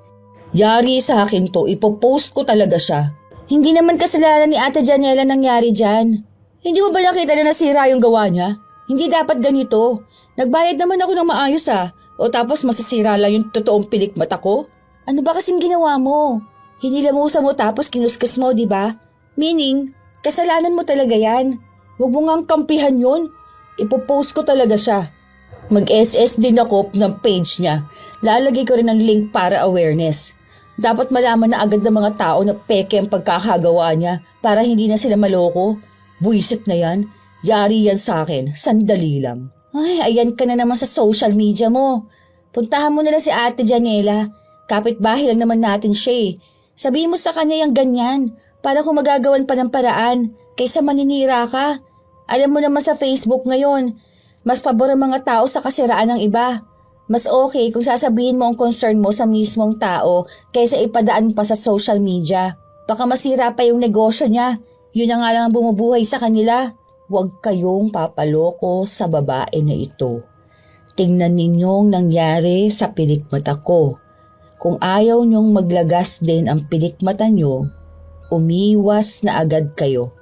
S1: Yari sa akin to, ipopost ko talaga siya. Hindi naman kasalanan ni Ate Janela nangyari dyan. Hindi mo ba nakita na nasira yung gawa niya? Hindi dapat ganito. Nagbayad naman ako ng maayos O tapos masasira lang yung totoong pilik mata ko? Ano ba kasing ginawa mo? Hinilamusa mo tapos kinuskas mo, di ba? Meaning, kasalanan mo talaga yan. Huwag mo ngang kampihan yun. Ipopost ko talaga siya. Mag-SS din ako ng page niya. Lalagay ko rin ng link para awareness. Dapat malaman na agad ng mga tao na peke ang pagkakagawa niya para hindi na sila maloko. Buisit na yan. Yari yan sa akin. Sandali lang. Ay, ayan ka na naman sa social media mo. Puntahan mo na lang si Ate Janela. Kapitbahay lang naman natin siya eh. Sabihin mo sa kanya yung ganyan para kung magagawan pa ng paraan kaysa maninira ka. Alam mo naman sa Facebook ngayon, mas pabor ang mga tao sa kasiraan ng iba. Mas okay kung sasabihin mo ang concern mo sa mismong tao kaysa ipadaan pa sa social media. Baka masira pa yung negosyo niya. Yun na nga lang ang bumubuhay sa kanila. Huwag kayong papaloko sa babae na ito. Tingnan ninyong nangyari sa pilikmata ko. Kung ayaw niyong maglagas din ang pilikmata niyo, umiwas na agad kayo.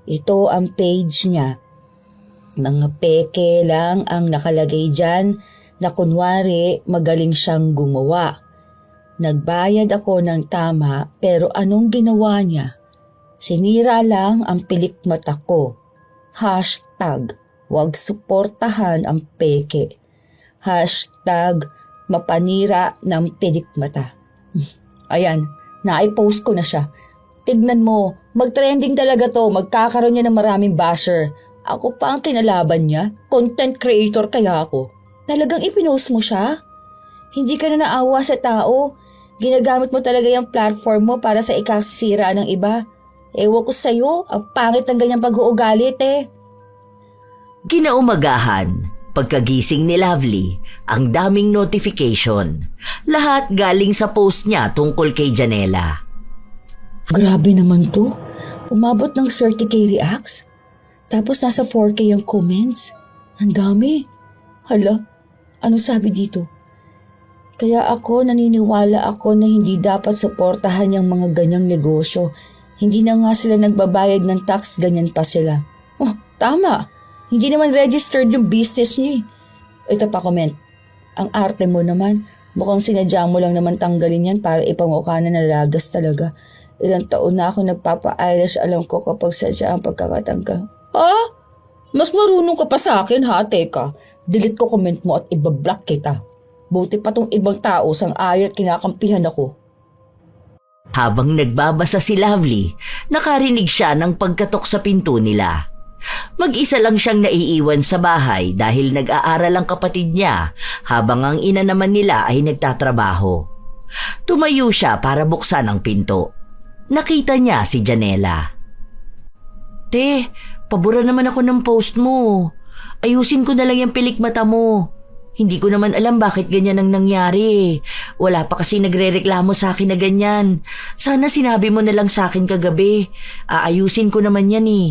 S1: Ito ang page niya. Mga peke lang ang nakalagay dyan na kunwari magaling siyang gumawa. Nagbayad ako ng tama pero anong ginawa niya? Sinira lang ang pilikmata ko. #wag suportahan ang peke. #mapanira ng pilikmata. Ayan, naipost ko na siya. Tignan mo, mag-trending talaga to, magkakaroon niya ng maraming basher. Ako pa ang kinalaban niya, content creator kaya ako. Talagang ipinost mo siya? Hindi ka na naawa sa tao. Ginagamit mo talaga yung platform mo para sa ikasira ng iba. Ewan ko sa'yo, ang pangit ng ganyang pag-uugalit eh.
S2: Kinaumagahan, pagkagising ni Lovely, ang daming notification. Lahat galing sa post niya tungkol kay Janela.
S1: Grabe naman to. Umabot ng 30k reacts. Tapos nasa 4k ang comments. Ang dami. Hala, ano sabi dito? Kaya ako naniniwala ako na hindi dapat suportahan yung mga ganyang negosyo. Hindi na nga sila nagbabayad ng tax, ganyan pa sila. Oh, tama. Hindi naman registered yung business niya. Ito pa comment. Ang arte mo naman. Mukhang sinadya mo lang naman tanggalin yan para ipamukha na nalagas talaga. Ilang taon na ako nagpapa-eyelash, alam ko kapag sadya ang pagkakatanggal. Ah? Mas marunong ka pa sa akin ha, teka. Delete ko comment mo at ibablock kita. Buti pa tong ibang tao sang-ayat kinakampihan ako.
S2: Habang nagbabasa si Lovely, nakarinig siya ng pagkatok sa pinto nila. Mag-isa lang siyang naiiwan sa bahay dahil nag-aaral ang kapatid niya habang ang ina naman nila ay nagtatrabaho. Tumayo siya para buksan ang pinto. Nakita niya si Janela. Te, pabura naman ako ng post mo. Ayusin ko na lang yung pilikmata mo. Hindi ko naman alam bakit ganyan ang nangyari. Wala pa kasi nagre-reklamo sa akin na ganyan. Sana sinabi mo na lang sa akin kagabi. Aayusin ko naman yan eh.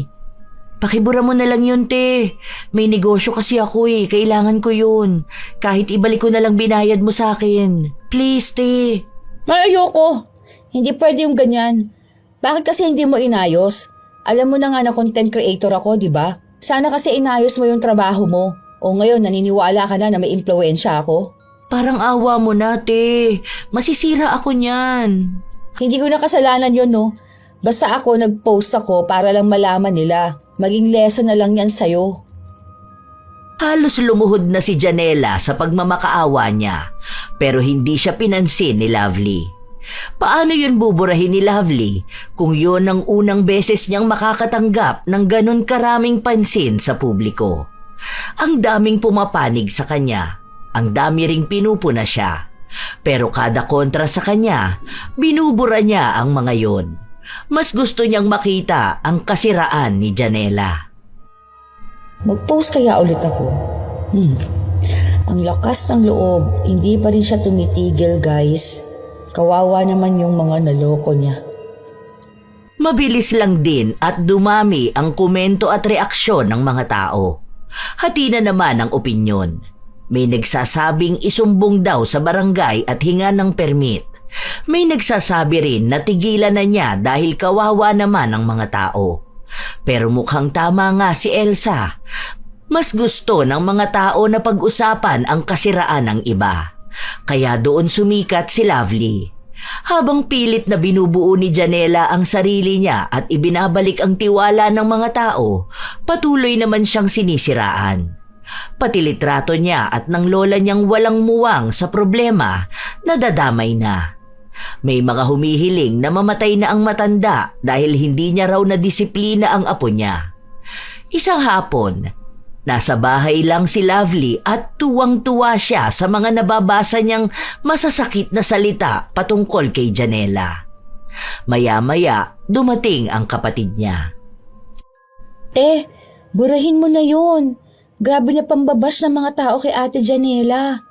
S2: Pakibura mo na lang yun, te. May negosyo kasi ako eh. Kailangan ko yun. Kahit ibalik ko na lang binayad mo sa akin. Please, te.
S1: Ayoko. Hindi pwede yung ganyan. Bakit kasi hindi mo inayos? Alam mo na nga na content creator ako, di ba? Sana kasi inayos mo yung trabaho mo. O ngayon, naniniwala ka na may impluwensya ako?
S2: Parang awa mo na, te. Masisira ako niyan.
S1: Hindi ko na kasalanan yun, no? Basta ako nag-post ako para lang malaman nila. Maging lesson na lang yan sa'yo.
S2: Halos lumuhod na si Janela sa pagmamakaawa niya, pero hindi siya pinansin ni Lovely. Paano yun buburahin ni Lovely kung yun ang unang beses niyang makakatanggap ng ganun karaming pansin sa publiko? Ang daming pumapanig sa kanya, ang dami ring pinupuna siya. Pero kada kontra sa kanya, binubura niya ang mga yon. Mas gusto niyang makita ang kasiraan ni Janela.
S1: Mag-post kaya ulit ako? Ang lakas ng loob, hindi pa rin siya tumitigil, guys. Kawawa naman yung mga naloko niya.
S2: Mabilis lang din at dumami ang komento at reaksyon ng mga tao. Hati na naman ang opinyon. May nagsasabing isumbong daw sa barangay at hinga ng permit. May nagsasabi rin na tigilan na niya dahil kawawa naman ang mga tao. Pero mukhang tama nga si Elsa. Mas gusto ng mga tao na pag-usapan ang kasiraan ng iba. Kaya doon sumikat si Lovely. Habang pilit na binubuo ni Janela ang sarili niya at ibinabalik ang tiwala ng mga tao, patuloy naman siyang sinisiraan. Pati litrato niya at ng lola niyang walang muwang sa problema, nadadamay na. May mga humihiling na mamatay na ang matanda dahil hindi niya raw nadisiplina ang apo niya. Isang hapon, nasa bahay lang si Lovely at tuwang-tuwa siya sa mga nababasa niyang masasakit na salita patungkol kay Janela. Maya-maya, dumating ang kapatid niya.
S1: Te, burahin mo na yun. Grabe na pambabash ng mga tao kay Ate Janela.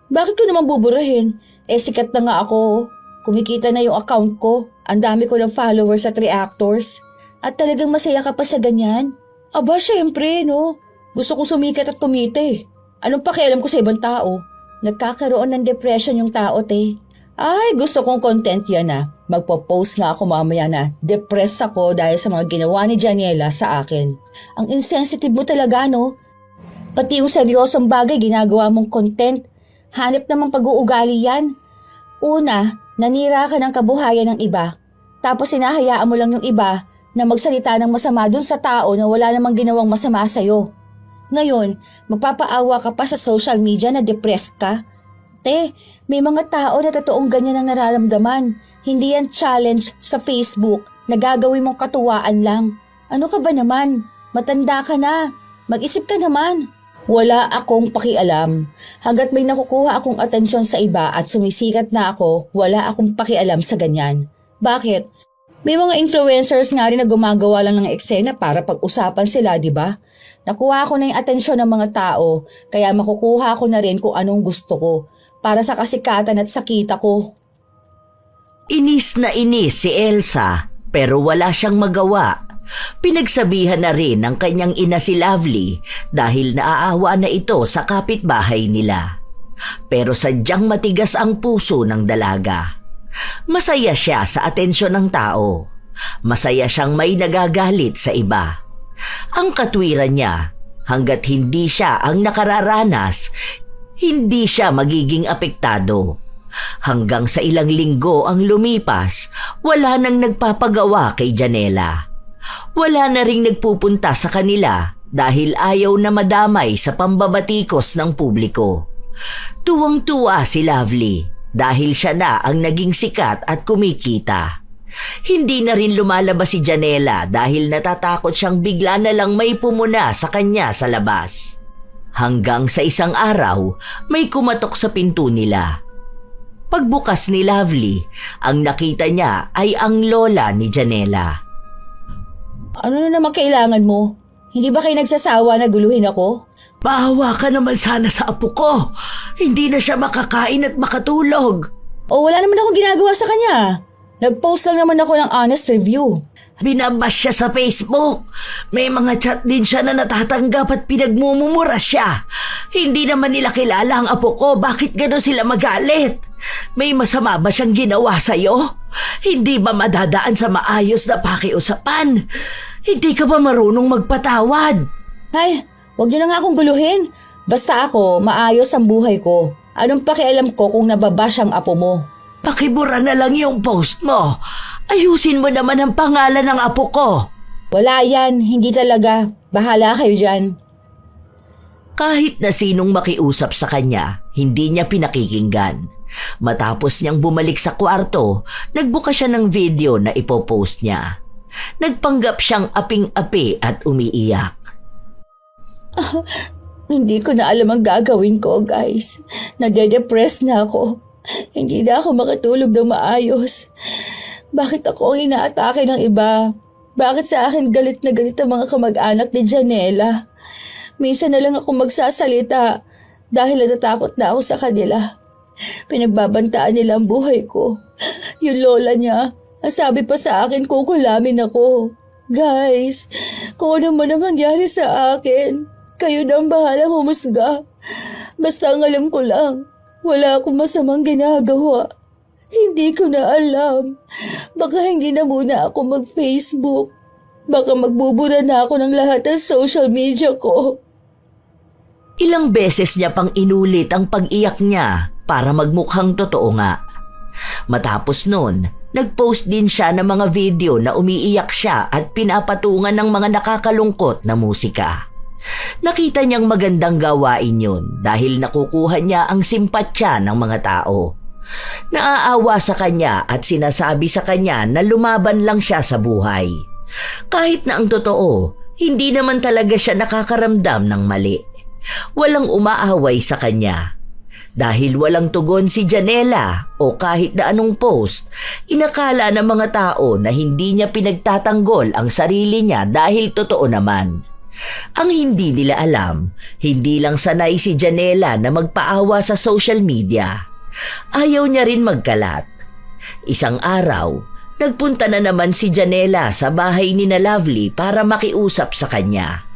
S1: Bakit ko naman buburahin? Sikat na nga ako. Kumikita na yung account ko. Ang dami ko ng followers at reactors. At talagang masaya ka pa sa ganyan? Aba, syempre, no? Gusto kong sumikat at kumita eh. Anong pakialam ko sa ibang tao? Nagkakaroon ng depression yung tao, te. Ay, gusto kong content yan Magpo-post nga ako mamaya na depressed ako dahil sa mga ginawa ni Janela sa akin. Ang insensitive mo talaga, no? Pati yung seryosong bagay ginagawa mong content. Hanip namang pag-uugali yan. Una, nanira ka ng kabuhayan ng iba. Tapos sinahayaan mo lang yung iba na magsalita ng masama dun sa tao na wala namang ginawang masama sa'yo. Ngayon, magpapaawa ka pa sa social media na depressed ka? Te, may mga tao na totoong ganyan ang nararamdaman. Hindi yan challenge sa Facebook na gagawin mong katuwaan lang. Ano ka ba naman? Matanda ka na. Mag-isip ka naman. Wala akong pakialam. Hanggat may nakukuha akong atensyon sa iba at sumisikat na ako, wala akong pakialam sa ganyan. Bakit? May mga influencers nga rin na gumagawa lang ng eksena para pag-usapan sila, di ba? Nakuha ko na yung atensyon ng mga tao, kaya makukuha ko na rin kung anong gusto ko para sa kasikatan at sakita ko.
S2: Inis na inis si Elsa pero wala siyang magawa. Pinagsabihan na rin ng kanyang ina si Lovely dahil naaawa na ito sa kapitbahay nila. Pero sadyang matigas ang puso ng dalaga. Masaya siya sa atensyon ng tao. Masaya siyang may nagagalit sa iba. Ang katwiran niya, hanggat hindi siya ang nakararanas, hindi siya magiging apektado. Hanggang sa ilang linggo ang lumipas, wala nang nagpapagawa kay Janela. Wala na ring nagpupunta sa kanila dahil ayaw na madamay sa pambabatikos ng publiko. Tuwang-tuwa si Lovely dahil siya na ang naging sikat at kumikita. Hindi na rin lumalabas si Janela dahil natatakot siyang bigla na lang may pumuna sa kanya sa labas. Hanggang sa isang araw, may kumatok sa pinto nila. Pagbukas ni Lovely, ang nakita niya ay ang lola ni Janela.
S1: Ano na naman kailangan mo? Hindi ba kayo nagsasawa na guluhin ako?
S2: Maawa ka naman sana sa apo ko. Hindi na siya makakain at makatulog.
S1: O wala naman akong ginagawa sa kanya. Nag-post lang naman ako ng honest review.
S2: Binabas siya sa Facebook. May mga chat din siya na natatanggap at pinagmumumura siya. Hindi naman nila kilala ang apo ko. Bakit gano'n sila magalit? May masama ba siyang ginawa sa'yo? Hindi ba madadaan sa maayos na pakiusapan? Hindi ka ba marunong magpatawad?
S1: Ay, wag niyo na nga akong guluhin. Basta ako, maayos ang buhay ko. Anong pakialam ko kung nababash ang apo mo?
S2: Pakibura na lang yung post mo. Ayusin mo naman ang pangalan ng apo ko.
S1: Wala yan, hindi talaga. Bahala kayo dyan.
S2: Kahit na sinong makiusap sa kanya, hindi niya pinakikinggan. Matapos niyang bumalik sa kwarto, nagbuka siya ng video na ipopost niya. Nagpanggap siyang aping-api at umiiyak.
S1: Hindi ko na alam ang gagawin ko, guys. Nade-depress na ako. Hindi na ako makatulog ng maayos. Bakit ako ang inaatake ng iba? Bakit sa akin galit na galit ang mga kamag-anak ni Janela? Minsan na lang ako magsasalita dahil natatakot na ako sa kanila. Pinagbabantaan nila ang buhay ko. Yung lola niya, sabi pa sa akin kukulamin ako. Guys, kung ano man ang mangyari sa akin, Kayo na ang bahalang humusga. Basta ang alam ko lang, wala akong masamang ginagawa. Hindi ko na alam. Baka hindi na muna ako mag-Facebook. Baka magbubura na ako ng lahat ng social media ko.
S2: Ilang beses niya pang inulit ang pag-iyak niya para magmukhang totoo nga. Matapos nun, nag-post din siya ng mga video na umiiyak siya at pinapatungan ng mga nakakalungkot na musika. Nakita niyang magandang gawain yun dahil nakukuha niya ang simpatya ng mga tao. Naaawa sa kanya at sinasabi sa kanya na lumaban lang siya sa buhay. Kahit na ang totoo, hindi naman talaga siya nakakaramdam ng mali. Walang umaaway sa kanya. Dahil walang tugon si Janela o kahit na anong post, inakala ng mga tao na hindi niya pinagtatanggol ang sarili niya dahil totoo naman. Ang hindi nila alam, hindi lang sanay si Janela na magpaawa sa social media. Ayaw niya rin magkalat. Isang araw, nagpunta na naman si Janela sa bahay ni na Lovely para makiusap sa kanya.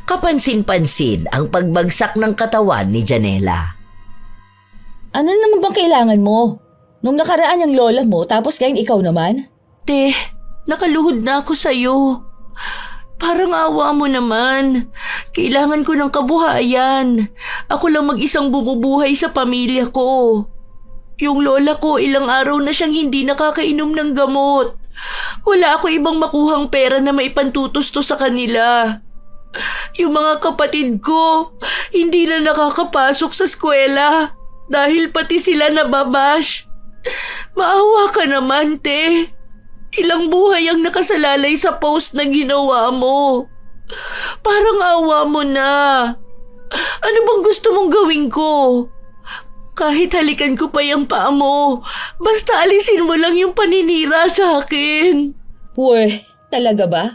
S2: Kapansin-pansin ang pagbagsak ng katawan ni Janela.
S1: Ano naman bang kailangan mo? Nung nakaraan yung lola mo, tapos ngayon ikaw naman?
S2: Te, nakaluhod na ako sa'yo. Parang awa mo naman. Kailangan ko ng kabuhayan. Ako lang mag-isang bumubuhay sa pamilya ko. Yung lola ko ilang araw na siyang hindi nakakainom ng gamot. Wala ako ibang makuhang pera na maipantutusto sa kanila. Yung mga kapatid ko, hindi na nakakapasok sa eskwela dahil pati sila nababash. Maawa ka naman, te. Ilang buhay ang nakasalalay sa post na ginawa mo. Parang awa mo na. Ano bang gusto mong gawin ko? Kahit halikan ko pa yung paa mo, basta alisin mo lang yung paninira sa akin.
S1: Uy, talaga ba?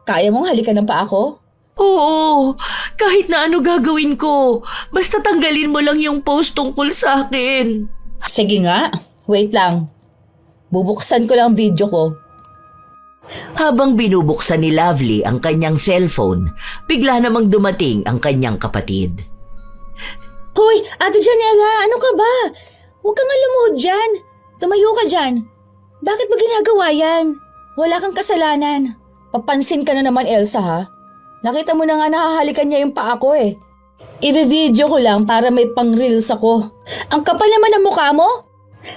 S1: Kaya mong halikan ng paa ko?
S2: Oo, kahit na ano gagawin ko, basta tanggalin mo lang yung post tungkol sa akin.
S1: Sige nga, wait lang. Bubuksan ko lang ang video ko.
S2: Habang binubuksan ni Lovely ang kanyang cellphone, bigla namang dumating ang kanyang kapatid.
S1: Hoy, Ate Janela, ano ka ba? Huwag kang lumuhod dyan. Tumayo ka dyan. Bakit ba ginagawa yan? Wala kang kasalanan. Papansin ka na naman, Elsa, ha? Nakita mo na nga nakahalikan niya yung paa ko eh. I-video ko lang para may pang-reels ako. Ang kapal naman ng mukha mo.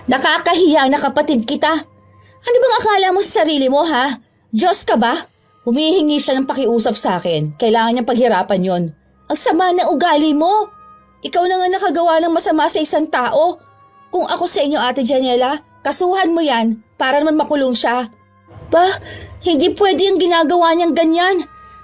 S1: Nakakahiya na kapatid kita. Ano bang akala mo sa sarili mo, ha? Diyos ka ba? Humihingi siya ng pakiusap sa akin. Kailangan niyang paghirapan yon. Ang sama ng ugali mo. Ikaw na nga nakagawa ng masama sa isang tao. Kung ako sa inyo, Ate Janela, kasuhan mo yan para naman makulong siya. Ba, hindi pwede yung ginagawa niyang ganyan.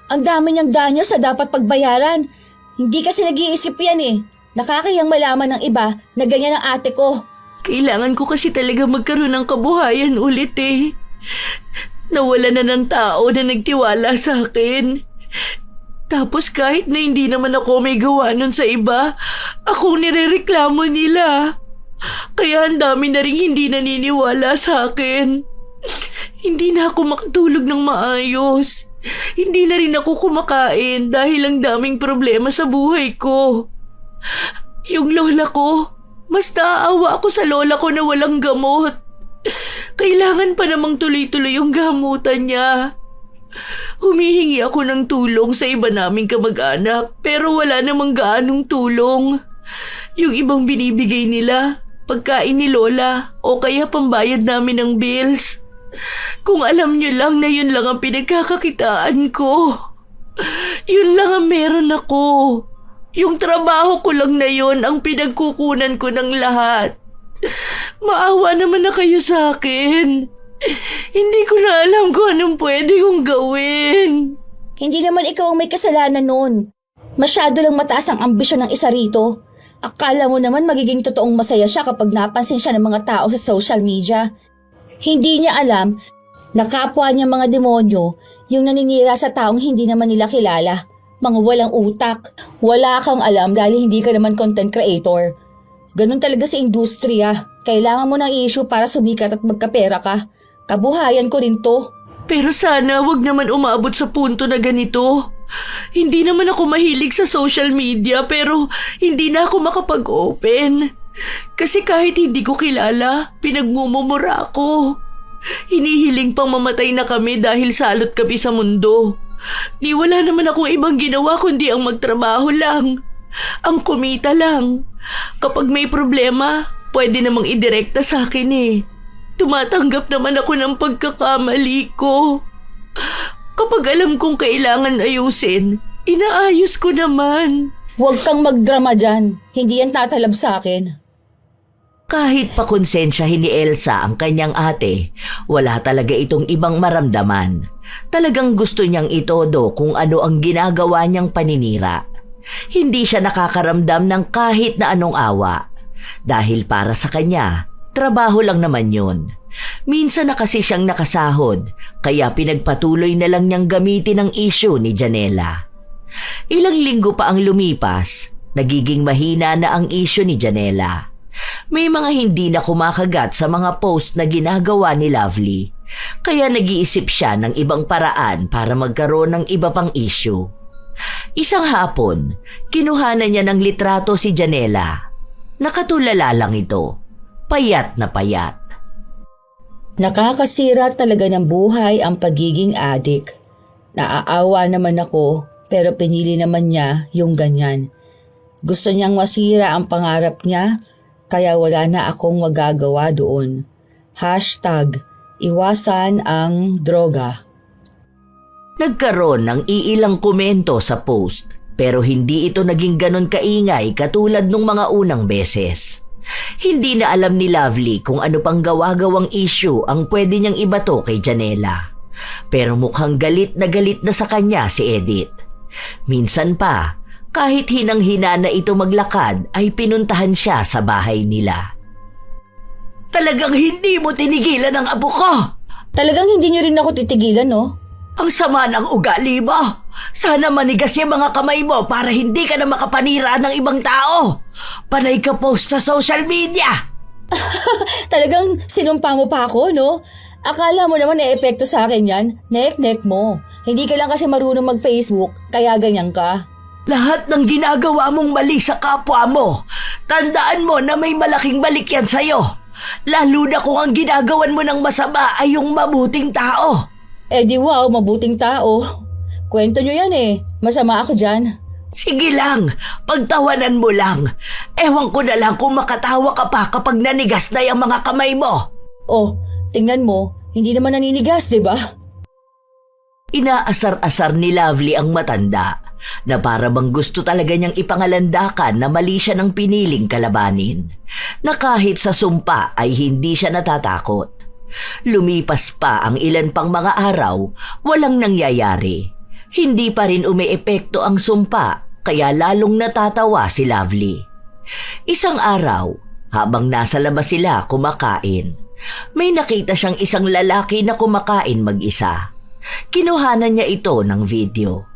S1: Ang dami niyang danyo sa dapat pagbayaran. Hindi kasi nag-iisip yan eh. Nakakayang malaman ng iba na ganyan ang ate ko.
S2: Kailangan ko kasi talaga magkaroon ng kabuhayan ulit eh. Nawala na ng tao na nagtiwala sa akin. Tapos kahit na hindi naman ako may gawa nun sa iba, ako nirereklamo nila. Kaya ang dami na rin hindi naniniwala sa akin. Hindi na ako makatulog ng maayos. Hindi na rin ako kumakain dahil ang daming problema sa buhay ko. Yung lola ko, mas naaawa ako sa lola ko na walang gamot. Kailangan pa namang tuloy-tuloy yung gamutan niya. Humihingi ako ng tulong sa iba naming kamag-anak pero wala namang gaanong tulong. Yung ibang binibigay nila, pagkain ni lola o kaya pambayad namin ng bills. Kung alam niyo lang na yun lang ang pinagkakakitaan ko. Yun lang ang meron ako. Yung trabaho ko lang na yun ang pinagkukunan ko ng lahat. Maawa naman na kayo sa akin. Hindi ko na alam kung anong pwede kong gawin.
S1: Hindi naman ikaw ang may kasalanan nun. Masyado lang mataas ang ambisyon ng isa rito. Akala mo naman magiging totoong masaya siya kapag napansin siya ng mga tao sa social media. Hindi niya alam na kapwa niya mga demonyo yung naninira sa taong hindi naman nila kilala. Mga walang utak. Wala kang alam dahil hindi ka naman content creator. Ganun talaga sa industriya. Kailangan mo ng issue para sumikat at magkapera ka. Kabuhayan ko rin to.
S2: Pero sana wag naman umabot sa punto na ganito. Hindi naman ako mahilig sa social media pero hindi na ako makapag-open. Kasi kahit hindi ko kilala, pinagmumumura ako. Hinihiling pang mamatay na kami dahil salot kami sa mundo. Di wala naman akong ibang ginawa kundi ang magtrabaho lang. Ang kumita lang. Kapag may problema, pwede namang idirekta sa akin eh. Tumatanggap naman ako ng pagkakamali ko. Kapag alam kong kailangan ayusin, inaayos ko naman.
S1: Huwag kang magdrama dyan. Hindi yan tatalab sa akin.
S2: Kahit pakonsensyahin ni Elsa ang kanyang ate, wala talaga itong ibang maramdaman. Talagang gusto niyang itodo kung ano ang ginagawa niyang paninira. Hindi siya nakakaramdam ng kahit na anong awa. Dahil para sa kanya, trabaho lang naman yun. Minsan na kasi siyang nakasahod, kaya pinagpatuloy na lang niyang gamitin ang issue ni Janela. Ilang linggo pa ang lumipas, nagiging mahina na ang issue ni Janela. May mga hindi na kumakagat sa mga post na ginagawa ni Lovely, kaya nag-iisip siya ng ibang paraan para magkaroon ng iba pang issue. Isang hapon, kinuhanan niya ng litrato si Janela. Nakatulala lang ito, payat na payat.
S1: Nakakasira talaga ng buhay ang pagiging adik. Naaawa naman ako pero pinili naman niya yung ganyan. Gusto niyang masira ang pangarap niya kaya wala na akong magagawa doon. #iwasan ang droga.
S2: Nagkaroon ng iilang komento sa post pero hindi ito naging ganon kaingay katulad nung mga unang beses. Hindi na alam ni Lovely kung ano pang gawa-gawang issue ang pwede niyang ibato kay Janela. Pero mukhang galit na sa kanya si Edith. Minsan pa, kahit hinang-hina na ito maglakad ay pinuntahan siya sa bahay nila. Talagang hindi mo tinigilan ang apo ko!
S1: Talagang hindi niyo rin ako titigilan, no?
S2: Ang sama ng ugali mo! Sana manigas yung mga kamay mo para hindi ka na makapanira ng ibang tao! Panay ka post sa social media!
S1: Talagang sinumpa mo pa ako, no? Akala mo naman na-epekto sa akin yan? Nek-nek mo. Hindi ka lang kasi marunong mag-Facebook, kaya ganyan ka.
S2: Lahat ng ginagawa mong mali sa kapwa mo, tandaan mo na may malaking balik yan sa'yo. Lalo na kung ang ginagawan mo ng masama ay yung mabuting tao.
S1: Eh di wow, mabuting tao. Kwento nyo yan eh. Masama ako dyan.
S2: Sige lang, pagtawanan mo lang. Ewan ko na lang kung makatawa ka pa kapag nanigas na yung mga kamay mo.
S1: Oh, tingnan mo. Hindi naman naninigas, di ba?
S2: Inaasar-asar ni Lovely ang matanda na para bang gusto talaga niyang ipangalandakan na mali siya ng piniling kalabanin. Na kahit sa sumpa ay hindi siya natatakot. Lumipas pa ang ilan pang mga araw, walang nangyayari. Hindi pa rin umeepekto ang sumpa, kaya lalong natatawa si Lovely. Isang araw, habang nasa labas sila kumakain, may nakita siyang isang lalaki na kumakain mag-isa. Kinuhanan niya ito ng video.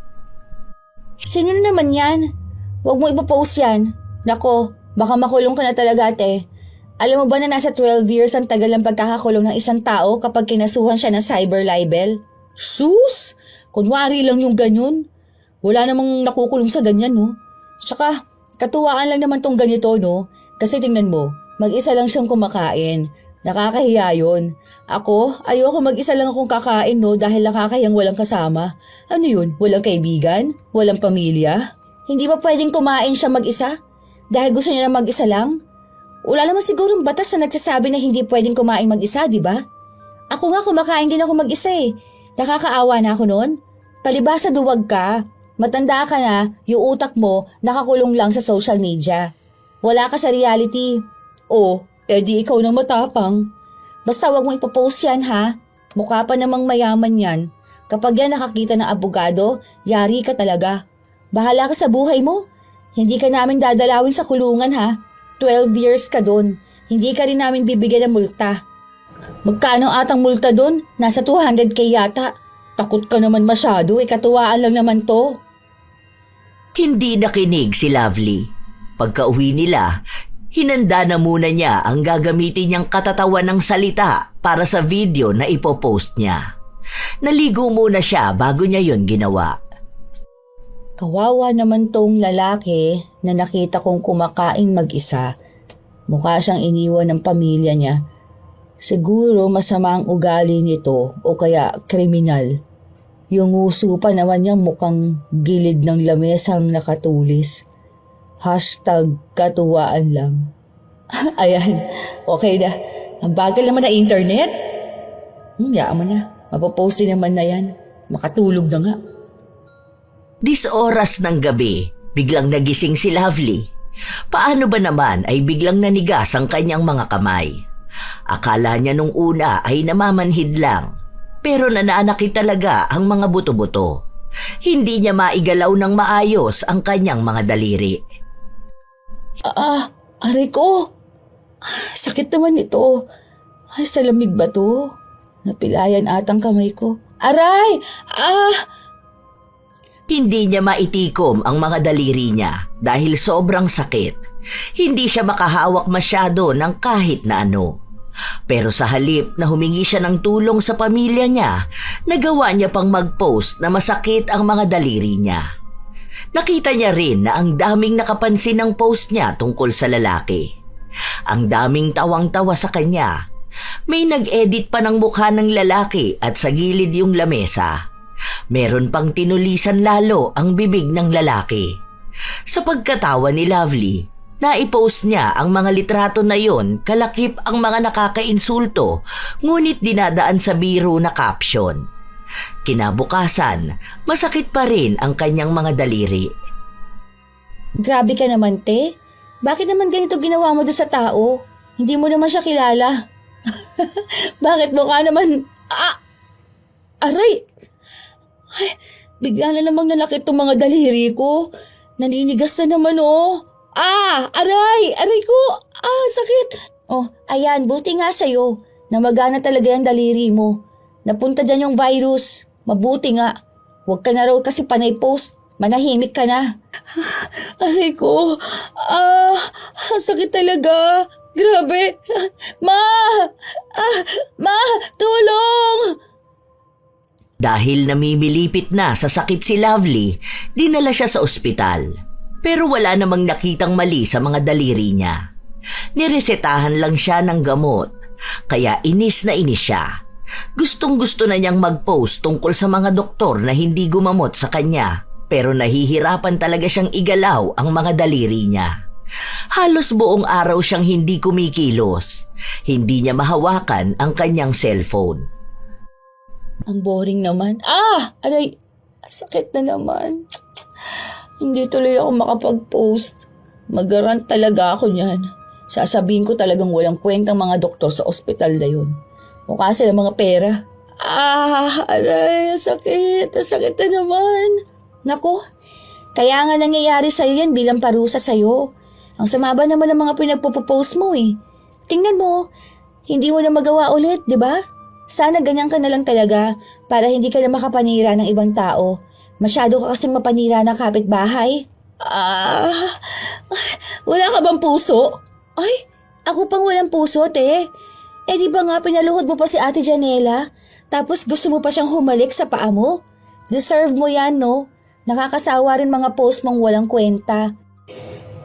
S1: Sino na naman yan? Huwag mo ipapost yan. Nako, baka makulong ka na talaga, ate. Alam mo ba na nasa 12 years ang tagal ng pagkakakulong ng isang tao kapag kinasuhan siya ng cyber libel? Sus! Kunwari lang yung ganyan. Wala namang nakukulong sa ganyan, no? Tsaka, katuwaan lang naman tong ganito, no? Kasi tingnan mo, mag-isa lang siyang kumakain. Nakakahiya yun. Ako, ayoko mag-isa lang akong kakain, no? Dahil nakakahiyang walang kasama. Ano yun? Walang kaibigan? Walang pamilya? Hindi ba pwedeng kumain siya mag-isa? Dahil gusto niya na mag-isa lang? Wala naman sigurong batas na nagsasabi na hindi pwedeng kumain mag-isa, di ba? Ako nga kumakain din ako mag-isa eh. Nakakaawa na ako noon. Palibasa duwag ka. Matanda ka na, yung utak mo nakakulong lang sa social media. Wala ka sa reality. Oh, edi ikaw nang matapang. Basta wag mo ipopost yan ha. Mukha pa namang mayaman yan. Kapag yan nakakita ng abogado, yari ka talaga. Bahala ka sa buhay mo. Hindi ka namin dadalawin sa kulungan ha. 12 years ka doon. Hindi ka rin namin bibigyan ng multa. Magkano atang multa doon? Nasa 200k yata. Takot ka naman masyado, katuwaan lang naman to.
S2: Hindi nakinig si Lovely. Pagka-uwi nila, hinanda na muna niya ang gagamitin niyang katatawan ng salita para sa video na ipopost niya. Naligo muna siya bago niya yon ginawa.
S1: Kawawa naman tong lalaki na nakita kong kumakain mag-isa. Mukha siyang iniwan ng pamilya niya. Siguro masama ang ugali nito o kaya kriminal. Yung uso pa naman niya mukhang gilid ng lamesang nakatulis. #katuwaan lang. Ayan, okay na. Ang bagal naman na internet. Yaan mo na. Mapopost din naman na yan. Makatulog na nga.
S2: 10 oras ng gabi, biglang nagising si Lovely. Paano ba naman ay biglang nanigas ang kanyang mga kamay? Akala niya nung una ay namamanhid lang, pero nananakit talaga ang mga buto-buto. Hindi niya maigalaw ng maayos ang kanyang mga daliri.
S1: Aray ko. Sakit naman ito. Ay, sa lamig ba to? Napilayan atang kamay ko. Aray!
S2: Hindi niya maitikom ang mga daliri niya dahil sobrang sakit. Hindi siya makahawak masyado ng kahit na ano. Pero sa halip na humingi siya ng tulong sa pamilya niya, nagawa niya pang mag-post na masakit ang mga daliri niya. Nakita niya rin na ang daming nakapansin ng post niya tungkol sa lalaki. Ang daming tawang-tawa sa kanya. May nag-edit pa ng mukha ng lalaki at sa gilid yung lamesa. Meron pang tinulisan lalo ang bibig ng lalaki. Sa pagkatawa ni Lovely, naipost niya ang mga litrato na yon kalakip ang mga nakakainsulto, ngunit dinadaan sa biro na caption. Kinabukasan, masakit pa rin ang kanyang mga daliri.
S1: Grabe ka naman, te. Bakit naman ganito ginawa mo doon sa tao? Hindi mo naman siya kilala. Bakit mukha naman... Aray! Ay, bigla na namang nanakit itong mga daliri ko. Naninigas na naman, oh. Aray! Aray ko! Sakit! Oh, ayan, buti nga sa'yo. Namagana talaga yung daliri mo. Napunta dyan yung virus. Mabuti nga. Huwag ka na raw kasi panay post. Manahimik ka na. Aray ko. Sakit talaga. Grabe. Ma, tulong!
S2: Dahil namimilipit na sa sakit si Lovely, dinala siya sa ospital. Pero wala namang nakitang mali sa mga daliri niya. Niresetahan lang siya ng gamot, kaya inis na inis siya. Gustong-gusto na niyang mag-post tungkol sa mga doktor na hindi gumamot sa kanya, pero nahihirapan talaga siyang igalaw ang mga daliri niya. Halos buong araw siyang hindi kumikilos. Hindi niya mahawakan ang kanyang cellphone.
S1: Ang boring naman. Aray! Sakit na naman. Hindi tuloy ako makapag-post. Mag-rant talaga ako niyan. Sasabihin ko talagang walang kwentang mga doktor sa ospital na yun. Mukha sila mga pera. Aray! Sakit! Sakit na naman. Nako, kaya nga nangyayari sa'yo yan bilang parusa sa'yo. Ang sama ba naman ng mga pinagpo-post mo eh. Tingnan mo, hindi mo na magawa ulit, di ba? Sana ganyan ka na lang talaga para hindi ka na makapanira ng ibang tao. Masyado ka kasing mapanira ng kapitbahay. Wala ka bang puso? Ay, ako pang walang puso, te. Di ba nga pinaluhod mo pa si Ate Janela? Tapos gusto mo pa siyang humalik sa paa mo? Deserve mo yan, no? Nakakasawa rin mga post mong walang kwenta.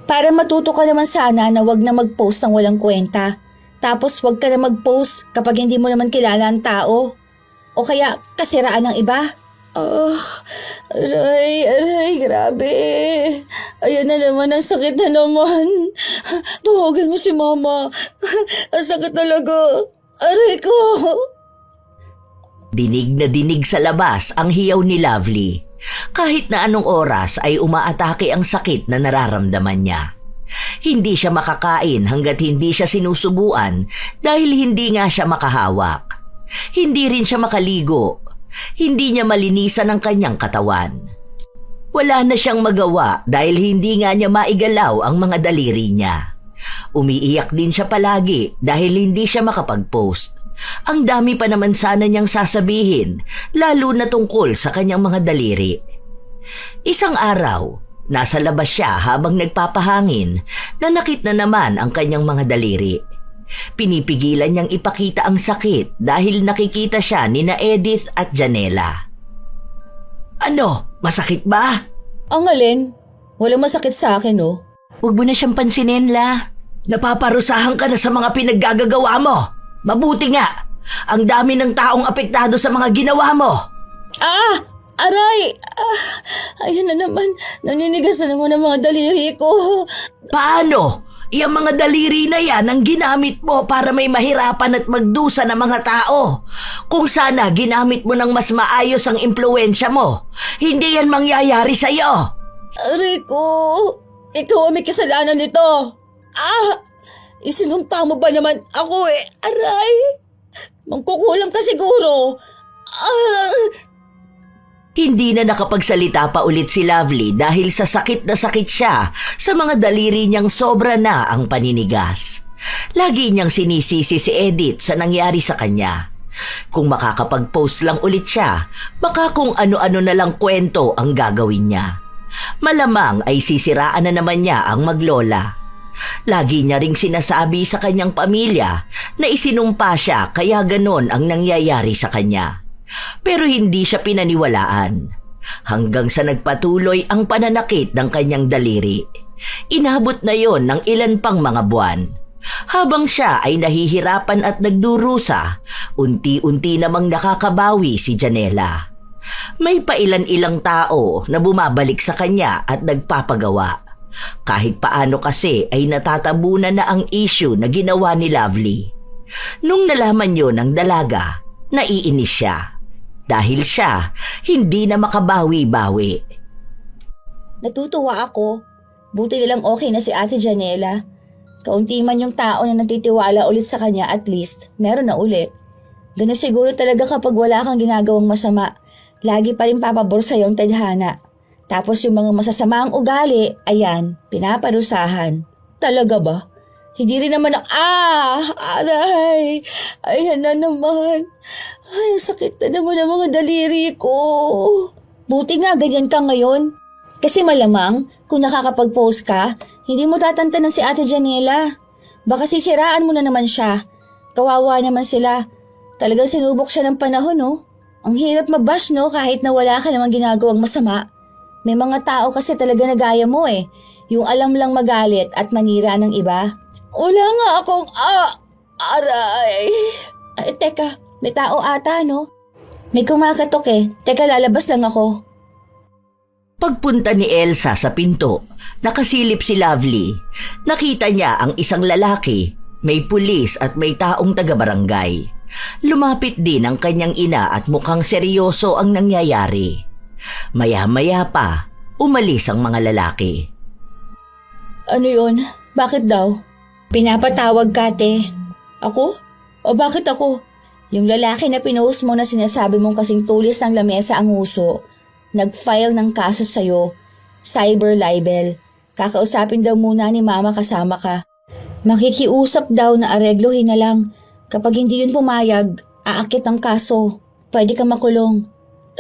S1: Para matuto ka naman sana na wag na mag-post ng walang kwenta. Tapos wag ka na mag-post kapag hindi mo naman kilala ang tao. O kaya kasiraan ng iba. Aray, grabe. Ayan na naman, ang sakit na naman. Tawagin mo si Mama. Ang sakit talaga. Aray ko.
S2: Dinig na dinig sa labas ang hiyaw ni Lovely. Kahit na anong oras ay umaatake ang sakit na nararamdaman niya. Hindi siya makakain hanggat hindi siya sinusubuan dahil hindi nga siya makahawak. Hindi rin siya makaligo. Hindi niya malinisan ang kanyang katawan. Wala na siyang magawa dahil hindi nga niya maigalaw ang mga daliri niya. Umiiyak din siya palagi dahil hindi siya makapag-post. Ang dami pa naman sana niyang sasabihin, lalo na tungkol sa kanyang mga daliri. Isang araw, nasa labas siya habang nagpapahangin, nanakit na naman ang kanyang mga daliri. Pinipigilan niyang ipakita ang sakit dahil nakikita siya nina Edith at Janela. Ano? Masakit ba?
S1: Ang alin? Walang masakit sa akin, oh.
S2: Huwag mo na siyang pansinin, La. Napaparusahan ka na sa mga pinaggagawa mo. Mabuti nga. Ang dami ng taong apektado sa mga ginawa mo.
S1: Ah! Aray! Ayun na naman. Naninigas na naman ang mga daliri ko.
S2: Paano? Iyang mga daliri na yan ang ginamit mo para may mahirapan at magdusa ng mga tao. Kung sana ginamit mo ng mas maayos ang impluensya mo, hindi yan mangyayari sa'yo.
S1: Aray ko! Ikaw ang may kasalanan nito. Isinumpa mo ba naman ako eh? Aray! Mangkukulam ka siguro.
S2: Hindi na nakapagsalita pa ulit si Lovely dahil sa sakit na sakit siya sa mga daliri niyang sobra na ang paninigas. Lagi niyang sinisisi si Edith sa nangyari sa kanya. Kung makakapag-post lang ulit siya, baka kung ano-ano na lang kwento ang gagawin niya. Malamang ay sisiraan na naman niya ang maglola. Lagi niya ring sinasabi sa kanyang pamilya na isinumpa siya kaya ganon ang nangyayari sa kanya. Pero hindi siya pinaniwalaan. Hanggang sa nagpatuloy ang pananakit ng kanyang daliri. Inabot na yon ng ilan pang mga buwan. Habang siya ay nahihirapan at nagdurusa, unti-unti namang nakakabawi si Janela. May pailan-ilang tao na bumabalik sa kanya at nagpapagawa. Kahit paano kasi ay natatabunan na ang issue na ginawa ni Lovely. Nung nalaman yon ng dalaga, naiinis siya. Dahil siya, hindi na makabawi-bawi.
S1: Natutuwa ako. Buti nilang okay na si Ate Janela. Kaunti man yung tao na nagtitiwala ulit sa kanya, at least, meron na ulit. Ganun siguro talaga kapag wala kang ginagawang masama. Lagi pa rin papabor sa'yo ang tadhana. Tapos yung mga masasamaang ugali, ayan, pinaparusahan. Talaga ba? Hindi rin naman aray! Ayan na naman. Ay, sakit na naman ang mga daliri ko. Buti nga ganyan ka ngayon. Kasi malamang, kung nakakapag-post ka, hindi mo tatantanan si Ate Janela. Baka sisiraan mo na naman siya. Kawawa naman sila. Talagang sinubok siya ng panahon, no? Ang hirap mabash, no? Kahit na wala ka namang ginagawang masama. May mga tao kasi talaga na gaya mo eh. Yung alam lang magalit at manira ng iba. Wala nga akong aray. Ay, teka, may tao ata, no? May kumakatok eh. Teka, lalabas lang ako.
S2: Pagpunta ni Elsa sa pinto, nakasilip si Lovely. Nakita niya ang isang lalaki, may pulis at may taong taga-barangay. Lumapit din ang kanyang ina at mukhang seryoso ang nangyayari. Maya-maya pa, umalis ang mga lalaki.
S1: Ano yun? Bakit daw? Pinapatawag ka, te. Ako? O bakit ako? Yung lalaki na pinost mo na sinasabi mong kasing tulis ng lamesa ang uso, nag-file ng kaso sa'yo, cyber libel. Kakausapin daw muna ni mama kasama ka. Makikiusap daw na areglohin na lang. Kapag hindi yun pumayag, aakit ang kaso. Pwede ka makulong.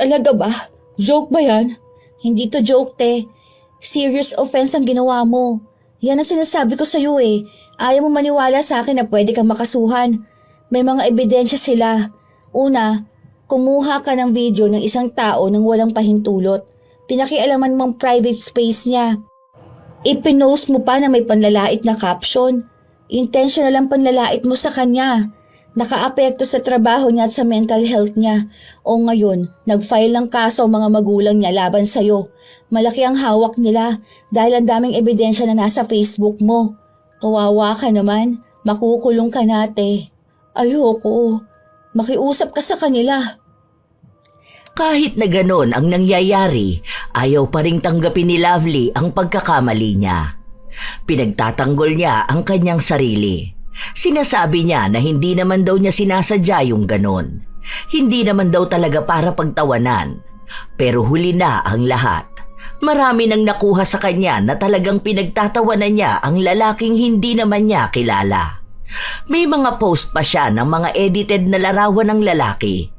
S1: Talaga ba? Joke ba yan? Hindi to joke, te. Serious offense ang ginawa mo. Yan ang sinasabi ko sa'yo eh. Ayaw mo maniwala sa akin na pwede kang makasuhan. May mga ebidensya sila. Una, kumuha ka ng video ng isang tao nang walang pahintulot. Pinakialaman mong private space niya. Ipinost mo pa na may panlalait na caption. Intentional ang panlalait mo sa kanya. Nakaapekto sa trabaho niya at sa mental health niya. O ngayon, nag-file ng kaso ang mga magulang niya laban sa'yo. Malaki ang hawak nila dahil ang daming ebidensya na nasa Facebook mo. Kawawa ka naman, makukulong ka nate. Ayoko, makiusap ka sa kanila.
S2: Kahit na ganon ang nangyayari, ayaw pa ring tanggapin ni Lovely ang pagkakamali niya. Pinagtatanggol niya ang kanyang sarili. Sinasabi niya na hindi naman daw niya sinasadya yung ganon. Hindi naman daw talaga para pagtawanan. Pero huli na ang lahat. Marami nang nakuha sa kanya na talagang pinagtatawanan niya ang lalaking hindi naman niya kilala. May mga post pa siya ng mga edited na larawan ng lalaki.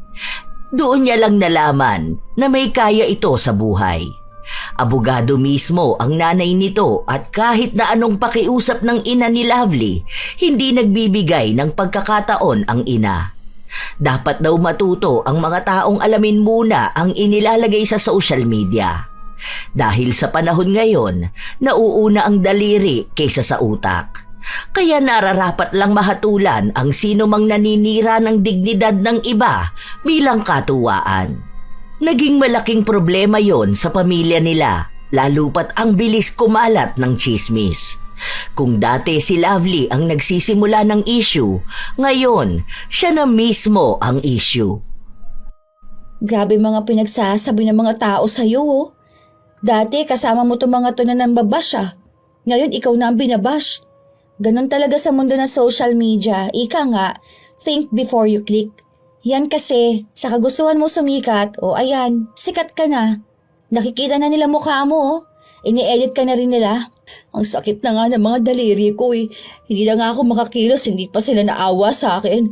S2: Doon niya lang nalaman na may kaya ito sa buhay. Abogado mismo ang nanay nito at kahit na anong pakiusap ng ina ni Lovely, hindi nagbibigay ng pagkakataon ang ina. Dapat daw matuto ang mga taong alamin muna ang inilalagay sa social media. Dahil sa panahon ngayon, nauuna ang daliri kaysa sa utak. Kaya nararapat lang mahatulan ang sino mang naninira ng dignidad ng iba bilang katuwaan. Naging malaking problema yon sa pamilya nila, lalo pat ang bilis kumalat ng tsismis. Kung dati si Lovely ang nagsisimula ng issue, ngayon siya na mismo ang issue.
S3: Grabe mga pinagsasabi ng mga tao sa'yo, oh. Dati kasama mo itong mga to na nambabash, ah. Ngayon ikaw na ang binabash. Ganon talaga sa mundo ng social media. Ika nga, think before you click. Yan kasi, sa kagustuhan mo sumikat, o ayan, sikat ka na. Nakikita na nila mukha mo, oh. Ini-edit ka na rin nila. Ang sakit na nga ng mga daliri ko, eh. Hindi na nga ako makakilos, hindi pa sila naawa sa akin.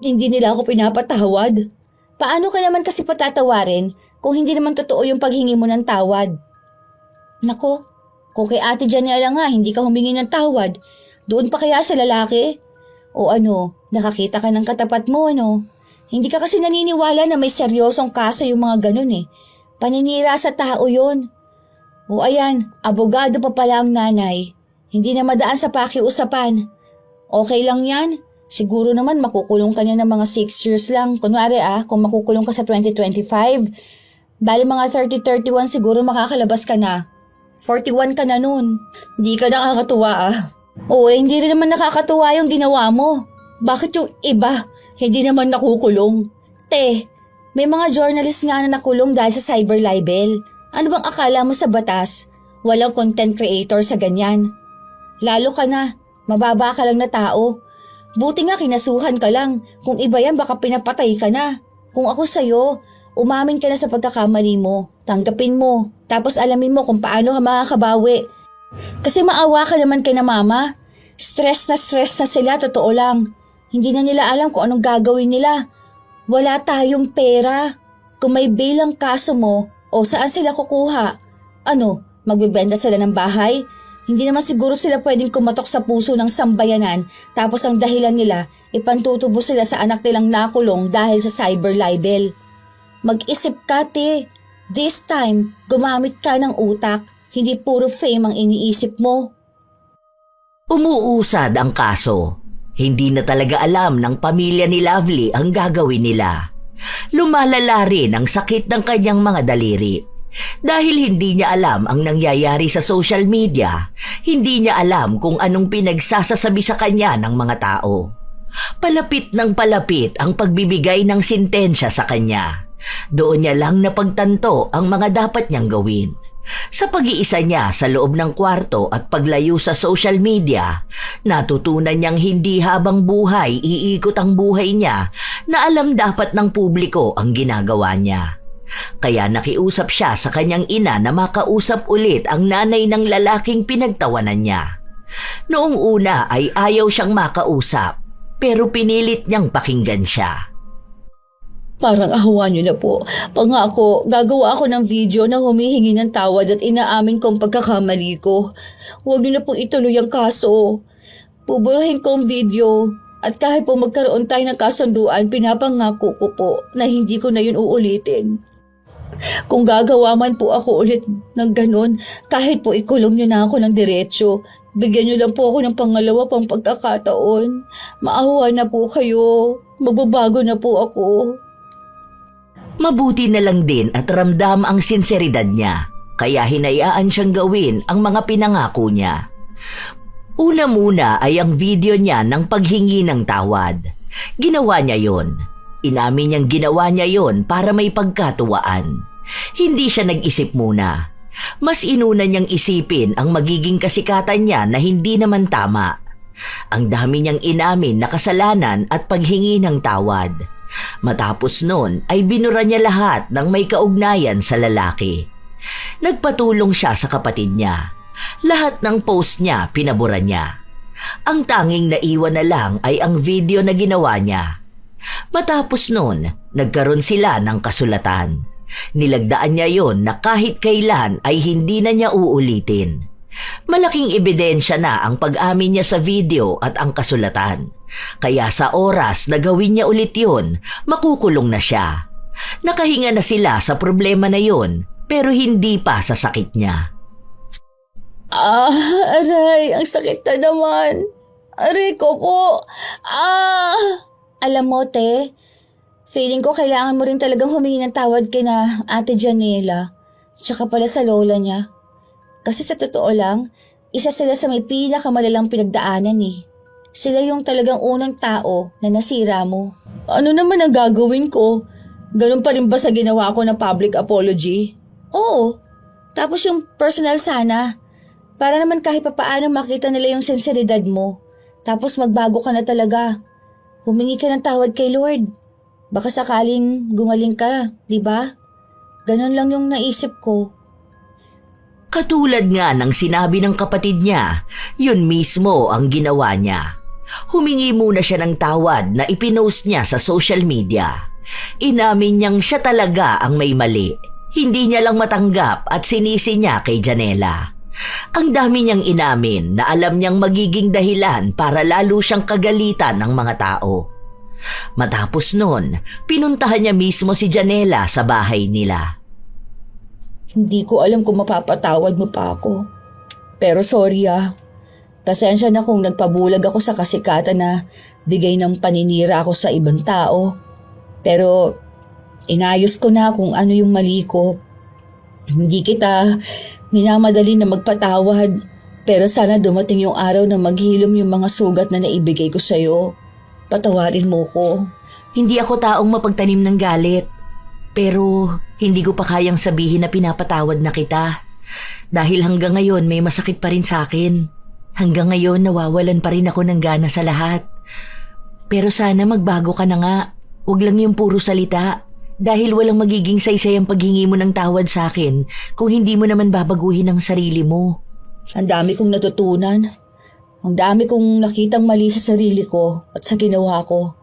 S3: Hindi nila ako pinapatawad. Paano ka naman kasi patatawarin kung hindi naman totoo yung paghingi mo ng tawad? Nako, kung kay Ate Janela nga hindi ka humingi ng tawad, doon pa kaya sa lalaki? O ano, nakakita ka ng katapat mo ano? Hindi ka kasi naniniwala na may seryosong kaso yung mga ganun eh. Paninira sa tao yun. O ayan, abogado pa pala ang nanay. Hindi na madaan sa pakiusapan. Okay lang yan. Siguro naman makukulong ka niya ng mga 6 years lang. Kunwari kung makukulong ka sa 2025. Bali mga 30-31 siguro makakalabas ka na. 41 ka na nun. Hindi ka nakakatuwa Oo, hindi rin naman nakakatuwa yung ginawa mo. Bakit yung iba, hindi naman nakukulong? Te, may mga journalist nga na nakulong dahil sa cyber libel. Ano bang akala mo sa batas? Walang content creator sa ganyan. Lalo ka na, mababa ka lang na tao. Buti nga kinasuhan ka lang. Kung iba yan, baka pinapatay ka na. Kung ako sa'yo, umamin ka na sa pagkakamali mo. Tanggapin mo. Tapos alamin mo kung paano ka makakabawi. Kasi maawa ka naman kay na mama. Stress na sila, totoo lang. Hindi na nila alam kung anong gagawin nila. Wala tayong pera. Kung may bail ang kaso mo, o saan sila kukuha? Ano, magbebenta sila ng bahay? Hindi naman siguro sila pwedeng kumatok sa puso ng sambayanan tapos ang dahilan nila, ipantutubo sila sa anak nilang nakulong dahil sa cyber libel. Mag-isip ka, te. This time, gumamit ka ng utak. Hindi puro fame ang iniisip mo.
S2: Umuusad ang kaso. Hindi na talaga alam ng pamilya ni Lovely ang gagawin nila. Lumalala rin ang sakit ng kanyang mga daliri. Dahil hindi niya alam ang nangyayari sa social media, hindi niya alam kung anong pinagsasasabi sa kanya ng mga tao. Palapit ng palapit ang pagbibigay ng sentensya sa kanya. Doon niya lang napagtanto ang mga dapat niyang gawin. Sa pag-iisa niya sa loob ng kwarto at paglayo sa social media, natutunan niyang hindi habang buhay iikot ang buhay niya na alam dapat ng publiko ang ginagawa niya. Kaya nakiusap siya sa kanyang ina na makausap ulit ang nanay ng lalaking pinagtawanan niya. Noong una ay ayaw siyang makausap, pero pinilit niyang pakinggan siya.
S3: Parang ahawa niyo na po. Pangako, gagawa ako ng video na humihingi ng tawad at inaamin ko ang pagkakamali ko. Huwag niyo na pong ituloy ang kaso. Puburahin ko ang video. At kahit po magkaroon tayo ng kasunduan, pinapangako ko po na hindi ko na yun uulitin. Kung gagawa man po ako ulit ng ganun, kahit po ikulong niyo na ako ng diretsyo, bigyan niyo lang po ako ng pangalawa pang pagkakataon. Maawa na po kayo. Magbabago na po ako.
S2: Mabuti na lang din at ramdam ang sinseridad niya, kaya hinayaan siyang gawin ang mga pinangako niya. Una muna ay ang video niya ng paghingi ng tawad. Ginawa niya yon. Inamin niyang ginawa niya yon para may pagkatuwaan. Hindi siya nag-isip muna. Mas inuna niyang isipin ang magiging kasikatan niya na hindi naman tama. Ang dami niyang inamin na kasalanan at paghingi ng tawad. Matapos nun ay binura niya lahat ng may kaugnayan sa lalaki. Nagpatulong siya sa kapatid niya. Lahat ng post niya pinabura niya. Ang tanging naiwan na lang ay ang video na ginawa niya. Matapos nun, nagkaroon sila ng kasulatan. Nilagdaan niya yon na kahit kailan ay hindi na niya uulitin. Malaking ebidensya na ang pag-amin niya sa video at ang kasulatan. Kaya sa oras na gawin niya ulit yun, makukulong na siya. Nakahinga na sila sa problema na yun, pero hindi pa sa sakit niya.
S3: Aray, ang sakit na naman. Aray ko po. Alam mo, te, feeling ko kailangan mo rin talagang humingi ng tawad kina Ate Janela, tsaka pala sa lola niya. Kasi sa totoo lang, isa sila sa may pinakamalalang pinagdaanan eh. Sila yung talagang unang tao na nasira mo. Ano naman ang gagawin ko? Ganun pa rin ba sa ginawa ko na public apology? Oo. Tapos yung personal sana. Para naman kahit papaano makita nila yung sinseridad mo. Tapos magbago ka na talaga. Humingi ka ng tawad kay Lord. Baka sakaling gumaling ka, di ba? Ganon lang yung naisip ko.
S2: Katulad nga ng sinabi ng kapatid niya, yun mismo ang ginawa niya. Humingi muna siya ng tawad na ipinost niya sa social media. Inamin niyang siya talaga ang may mali. Hindi niya lang matanggap at sinisi niya kay Janela. Ang dami niyang inamin na alam niyang magiging dahilan para lalo siyang kagalitan ng mga tao. Matapos nun, pinuntahan niya mismo si Janela sa bahay nila.
S3: Hindi ko alam kung mapapatawad mo pa ako. Pero sorry Pasensya na kung nagpabulag ako sa kasikatan na bigay ng paninira ako sa ibang tao. Pero inayos ko na kung ano yung mali ko. Hindi kita minamadali na magpatawad, pero sana dumating yung araw na maghilom yung mga sugat na naibigay ko sa'yo. Patawarin mo ko.
S2: Hindi ako taong mapagtanim ng galit. Pero hindi ko pa kayang sabihin na pinapatawad na kita. Dahil hanggang ngayon may masakit pa rin sa akin. Hanggang ngayon nawawalan pa rin ako ng gana sa lahat. Pero sana magbago ka na nga. Huwag lang yung puro salita. Dahil walang magiging saysay ang paghingi mo ng tawad sa akin kung hindi mo naman babaguhin ang sarili mo.
S3: Ang dami kong natutunan. Ang dami kong nakitang mali sa sarili ko at sa ginawa ko.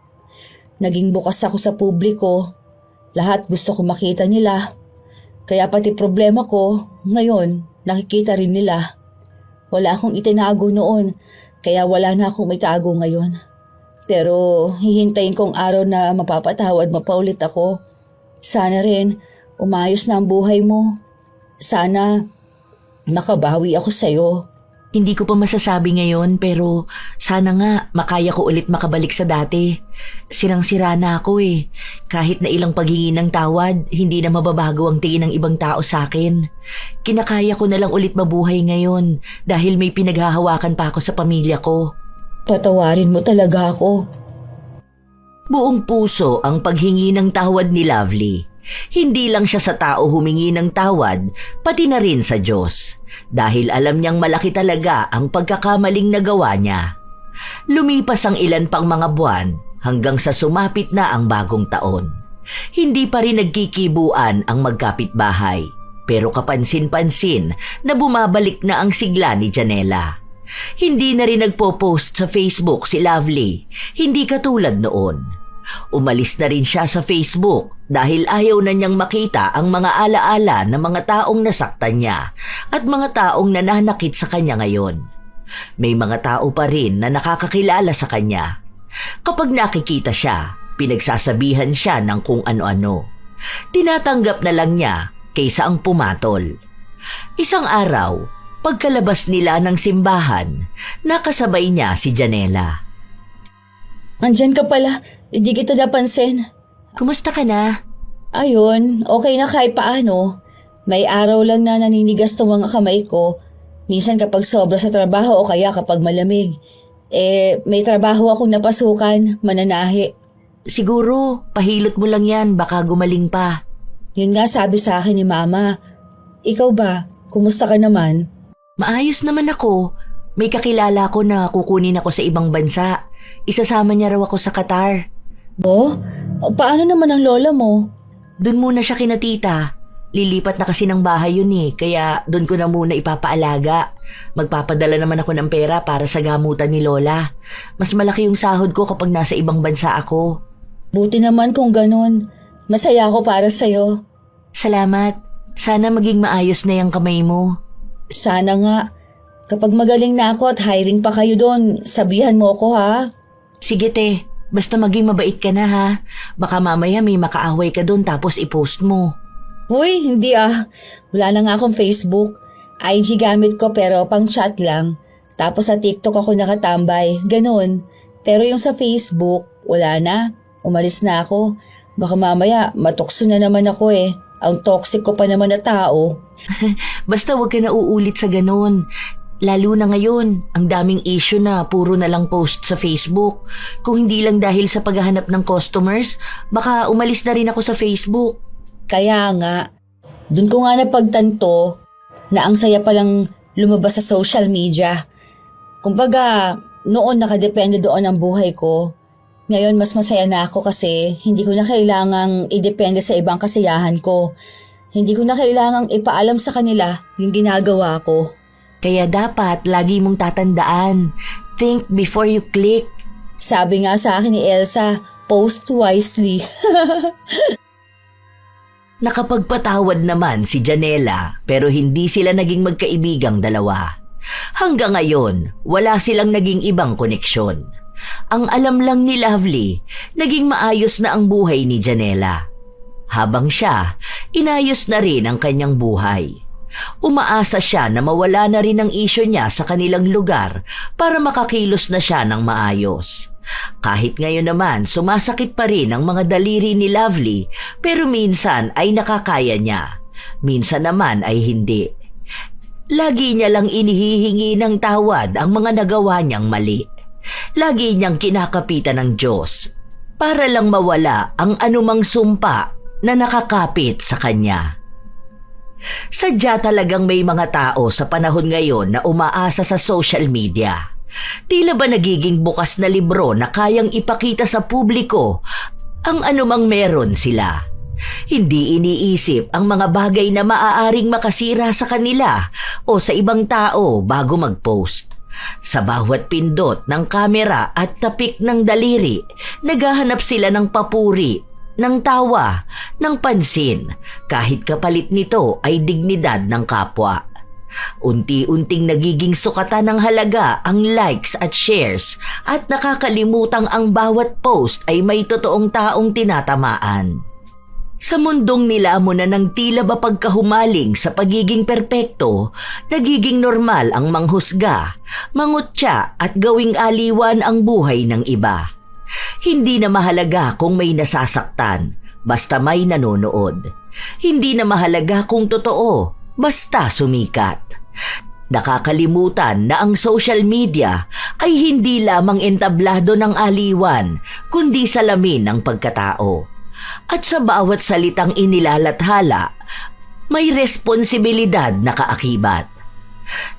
S3: Naging bukas ako sa publiko. Lahat gusto ko makita nila. Kaya pati problema ko, ngayon, nakikita rin nila. Wala akong itinago noon, kaya wala na akong itago ngayon. Pero hihintayin kong araw na mapapatawad mo pa ulit ako. Sana rin umayos na ang buhay mo. Sana makabawi ako sa'yo.
S2: Hindi ko pa masasabi ngayon pero sana nga makaya ko ulit makabalik sa dati. Sirang-sira na ako eh. Kahit na ilang paghingi ng tawad, hindi na mababago ang tingin ng ibang tao sa akin. Kinakaya ko na lang ulit mabuhay ngayon dahil may pinaghahawakan pa ako sa pamilya ko.
S3: Patawarin mo talaga ako.
S2: Buong puso ang paghingi ng tawad ni Lovely. Hindi lang siya sa tao humingi ng tawad, pati na rin sa Diyos. Dahil alam niyang malaki talaga ang pagkakamaling nagawa niya. Lumipas ang ilan pang mga buwan hanggang sa sumapit na ang bagong taon. Hindi pa rin nagkikibuan ang magkapitbahay. Pero kapansin-pansin na bumabalik na ang sigla ni Janela. Hindi na rin nagpo-post sa Facebook si Lovely, hindi katulad noon. Umalis na rin siya sa Facebook dahil ayaw na niyang makita ang mga alaala ng mga taong nasaktan niya at mga taong nananakit sa kanya ngayon. May mga tao pa rin na nakakakilala sa kanya. Kapag nakikita siya, pinagsasabihan siya ng kung ano-ano. Tinatanggap na lang niya kaysa ang pumatol. Isang araw, pagkalabas nila ng simbahan, nakasabay niya si Janela.
S3: Andyan ka pala, hindi kita napansin.
S2: Kumusta ka na?
S3: Ayun, okay na kahit paano. May araw lang na naninigas tong mga kamay ko. Minsan kapag sobra sa trabaho o kaya kapag malamig. May trabaho akong napasukan, mananahi.
S2: Siguro, pahilot mo lang yan, baka gumaling pa.
S3: Yun nga sabi sa akin ni Mama. Ikaw ba, kumusta ka naman?
S2: Maayos naman ako. May kakilala ko na kukunin ako sa ibang bansa. Isasama niya raw ako sa Qatar.
S3: Oh? Paano naman ang lola mo?
S2: Doon muna siya kina tita. Lilipat na kasi ng bahay yun eh, kaya doon ko na muna ipapaalaga. Magpapadala naman ako ng pera para sa gamutan ni Lola. Mas malaki yung sahod ko kapag nasa ibang bansa ako.
S3: Buti naman kung ganun. Masaya ako para sa'yo.
S2: Salamat. Sana maging maayos na yung kamay mo.
S3: Sana nga. Kapag magaling na ako at hiring pa kayo doon, sabihan mo ako ha.
S2: Sige te, basta maging mabait ka na ha. Baka mamaya may makaaway ka doon tapos i-post mo.
S3: Huy, hindi ah. Wala na nga akong Facebook. IG gamit ko pero pang chat lang. Tapos sa TikTok ako nakatambay. Ganon. Pero yung sa Facebook, wala na. Umalis na ako. Baka mamaya matukso na naman ako eh. Ang toxic ko pa naman na tao.
S2: Basta huwag ka na uulit sa ganon. Lalo na ngayon, ang daming issue na puro na lang post sa Facebook. Kung hindi lang dahil sa paghahanap ng customers, baka umalis na rin ako sa Facebook.
S3: Kaya nga, dun ko nga napagtanto na ang saya palang lumabas sa social media. Kumbaga, noon nakadepende doon ang buhay ko. Ngayon mas masaya na ako kasi hindi ko na kailangang idepende sa ibang kasiyahan ko. Hindi ko na kailangang ipaalam sa kanila yung ginagawa ko.
S2: Kaya dapat lagi mong tatandaan, think before you click.
S3: Sabi nga sa akin ni Elsa, post wisely.
S2: Nakapagpatawad naman si Janela pero hindi sila naging magkaibigang dalawa. Hanggang ngayon, wala silang naging ibang koneksyon. Ang alam lang ni Lovely, naging maayos na ang buhay ni Janela. Habang siya, inayos na rin ang kanyang buhay. Umaasa siya na mawala na rin ang isyo niya sa kanilang lugar para makakilos na siya ng maayos. Kahit ngayon naman sumasakit pa rin ang mga daliri ni Lovely pero minsan ay nakakaya niya. Minsan naman ay hindi. Lagi niya lang inihihingi ng tawad ang mga nagawa niyang mali. Lagi niyang kinakapitan ng Diyos para lang mawala ang anumang sumpa na nakakapit sa kanya. Sadya talagang may mga tao sa panahon ngayon na umaasa sa social media. Tila ba nagiging bukas na libro na kayang ipakita sa publiko ang anumang meron sila. Hindi iniisip ang mga bagay na maaaring makasira sa kanila o sa ibang tao bago mag-post. Sa bawat pindot ng kamera at tapik ng daliri, naghahanap sila ng papuri, ng tawa, ng pansin, kahit kapalit nito ay dignidad ng kapwa. Unti-unting nagiging sukatan ng halaga ang likes at shares at nakakalimutang ang bawat post ay may totoong taong tinatamaan. Sa mundong nilamon na ng tila ba pagkahumaling sa pagiging perpekto, nagiging normal ang manghusga, mangutya at gawing aliwan ang buhay ng iba. Hindi na mahalaga kung may nasasaktan, basta may nanonood. Hindi na mahalaga kung totoo, basta sumikat. Nakakalimutan na ang social media ay hindi lamang entablado ng aliwan, kundi salamin ng pagkatao. At sa bawat salitang inilalathala, may responsibilidad na kaakibat.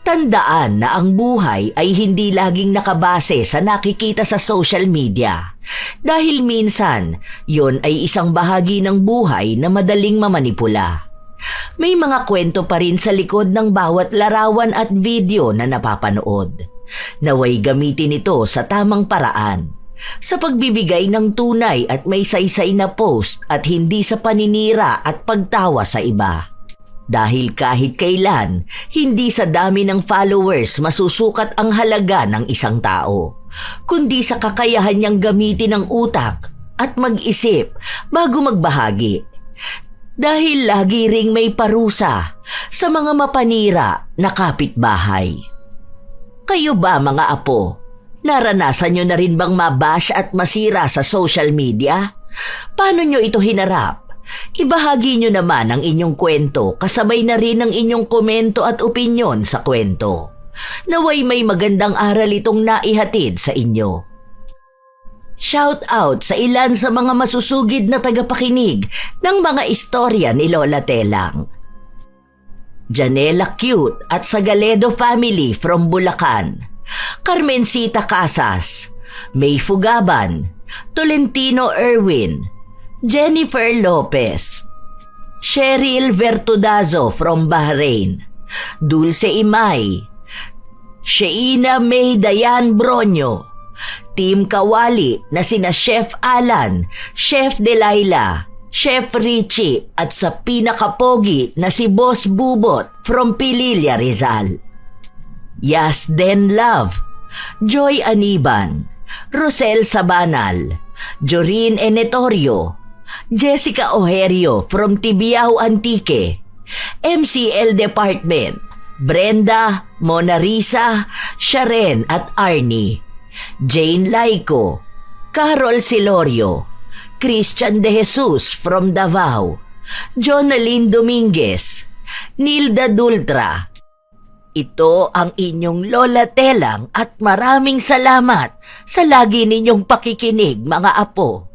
S2: Tandaan na ang buhay ay hindi laging nakabase sa nakikita sa social media. Dahil minsan, yon ay isang bahagi ng buhay na madaling mamanipula. May mga kwento pa rin sa likod ng bawat larawan at video na napapanood. Naway gamitin ito sa tamang paraan. Sa pagbibigay ng tunay at may saysay na post at hindi sa paninira at pagtawa sa iba. Dahil kahit kailan, hindi sa dami ng followers masusukat ang halaga ng isang tao, kundi sa kakayahan niyang gamitin ang utak at mag-isip bago magbahagi. Dahil lagi ring may parusa sa mga mapanira na kapitbahay. Kayo ba mga apo? Naranasan nyo na rin bang mabash at masira sa social media? Paano nyo ito hinarap? Ibahagi nyo naman ang inyong kwento kasabay na rin ang inyong komento at opinyon sa kwento. Naway may magandang aral itong naihatid sa inyo. Shout out sa ilan sa mga masusugid na tagapakinig ng mga istorya ni Lola Telang. Janela Cute at Sagaledo Family from Bulacan. Carmencita Casas, May Fugaban, Tolentino Erwin, Jennifer Lopez, Cheryl Vertudazo from Bahrain, Dulce Imay, Sheina May Dayan Bronyo, Team Kawali na sina Chef Alan, Chef Delilah, Chef Richie at sa pinakapogi na si Boss Bubot from Pililla Rizal. Yasden Love, Joy Aniban, Rosel Sabanal, Jorin Enetorio, Jessica Ojerio from Tibiao Antique, MCL Department, Brenda, Mona Risa, Sharen at Arnie, Jane Laico, Carol Silorio, Christian De Jesus from Davao, Jonaline Dominguez, Nilda Dultra. Ito ang inyong Lola Telang at maraming salamat sa lagi ninyong pakikinig, mga apo.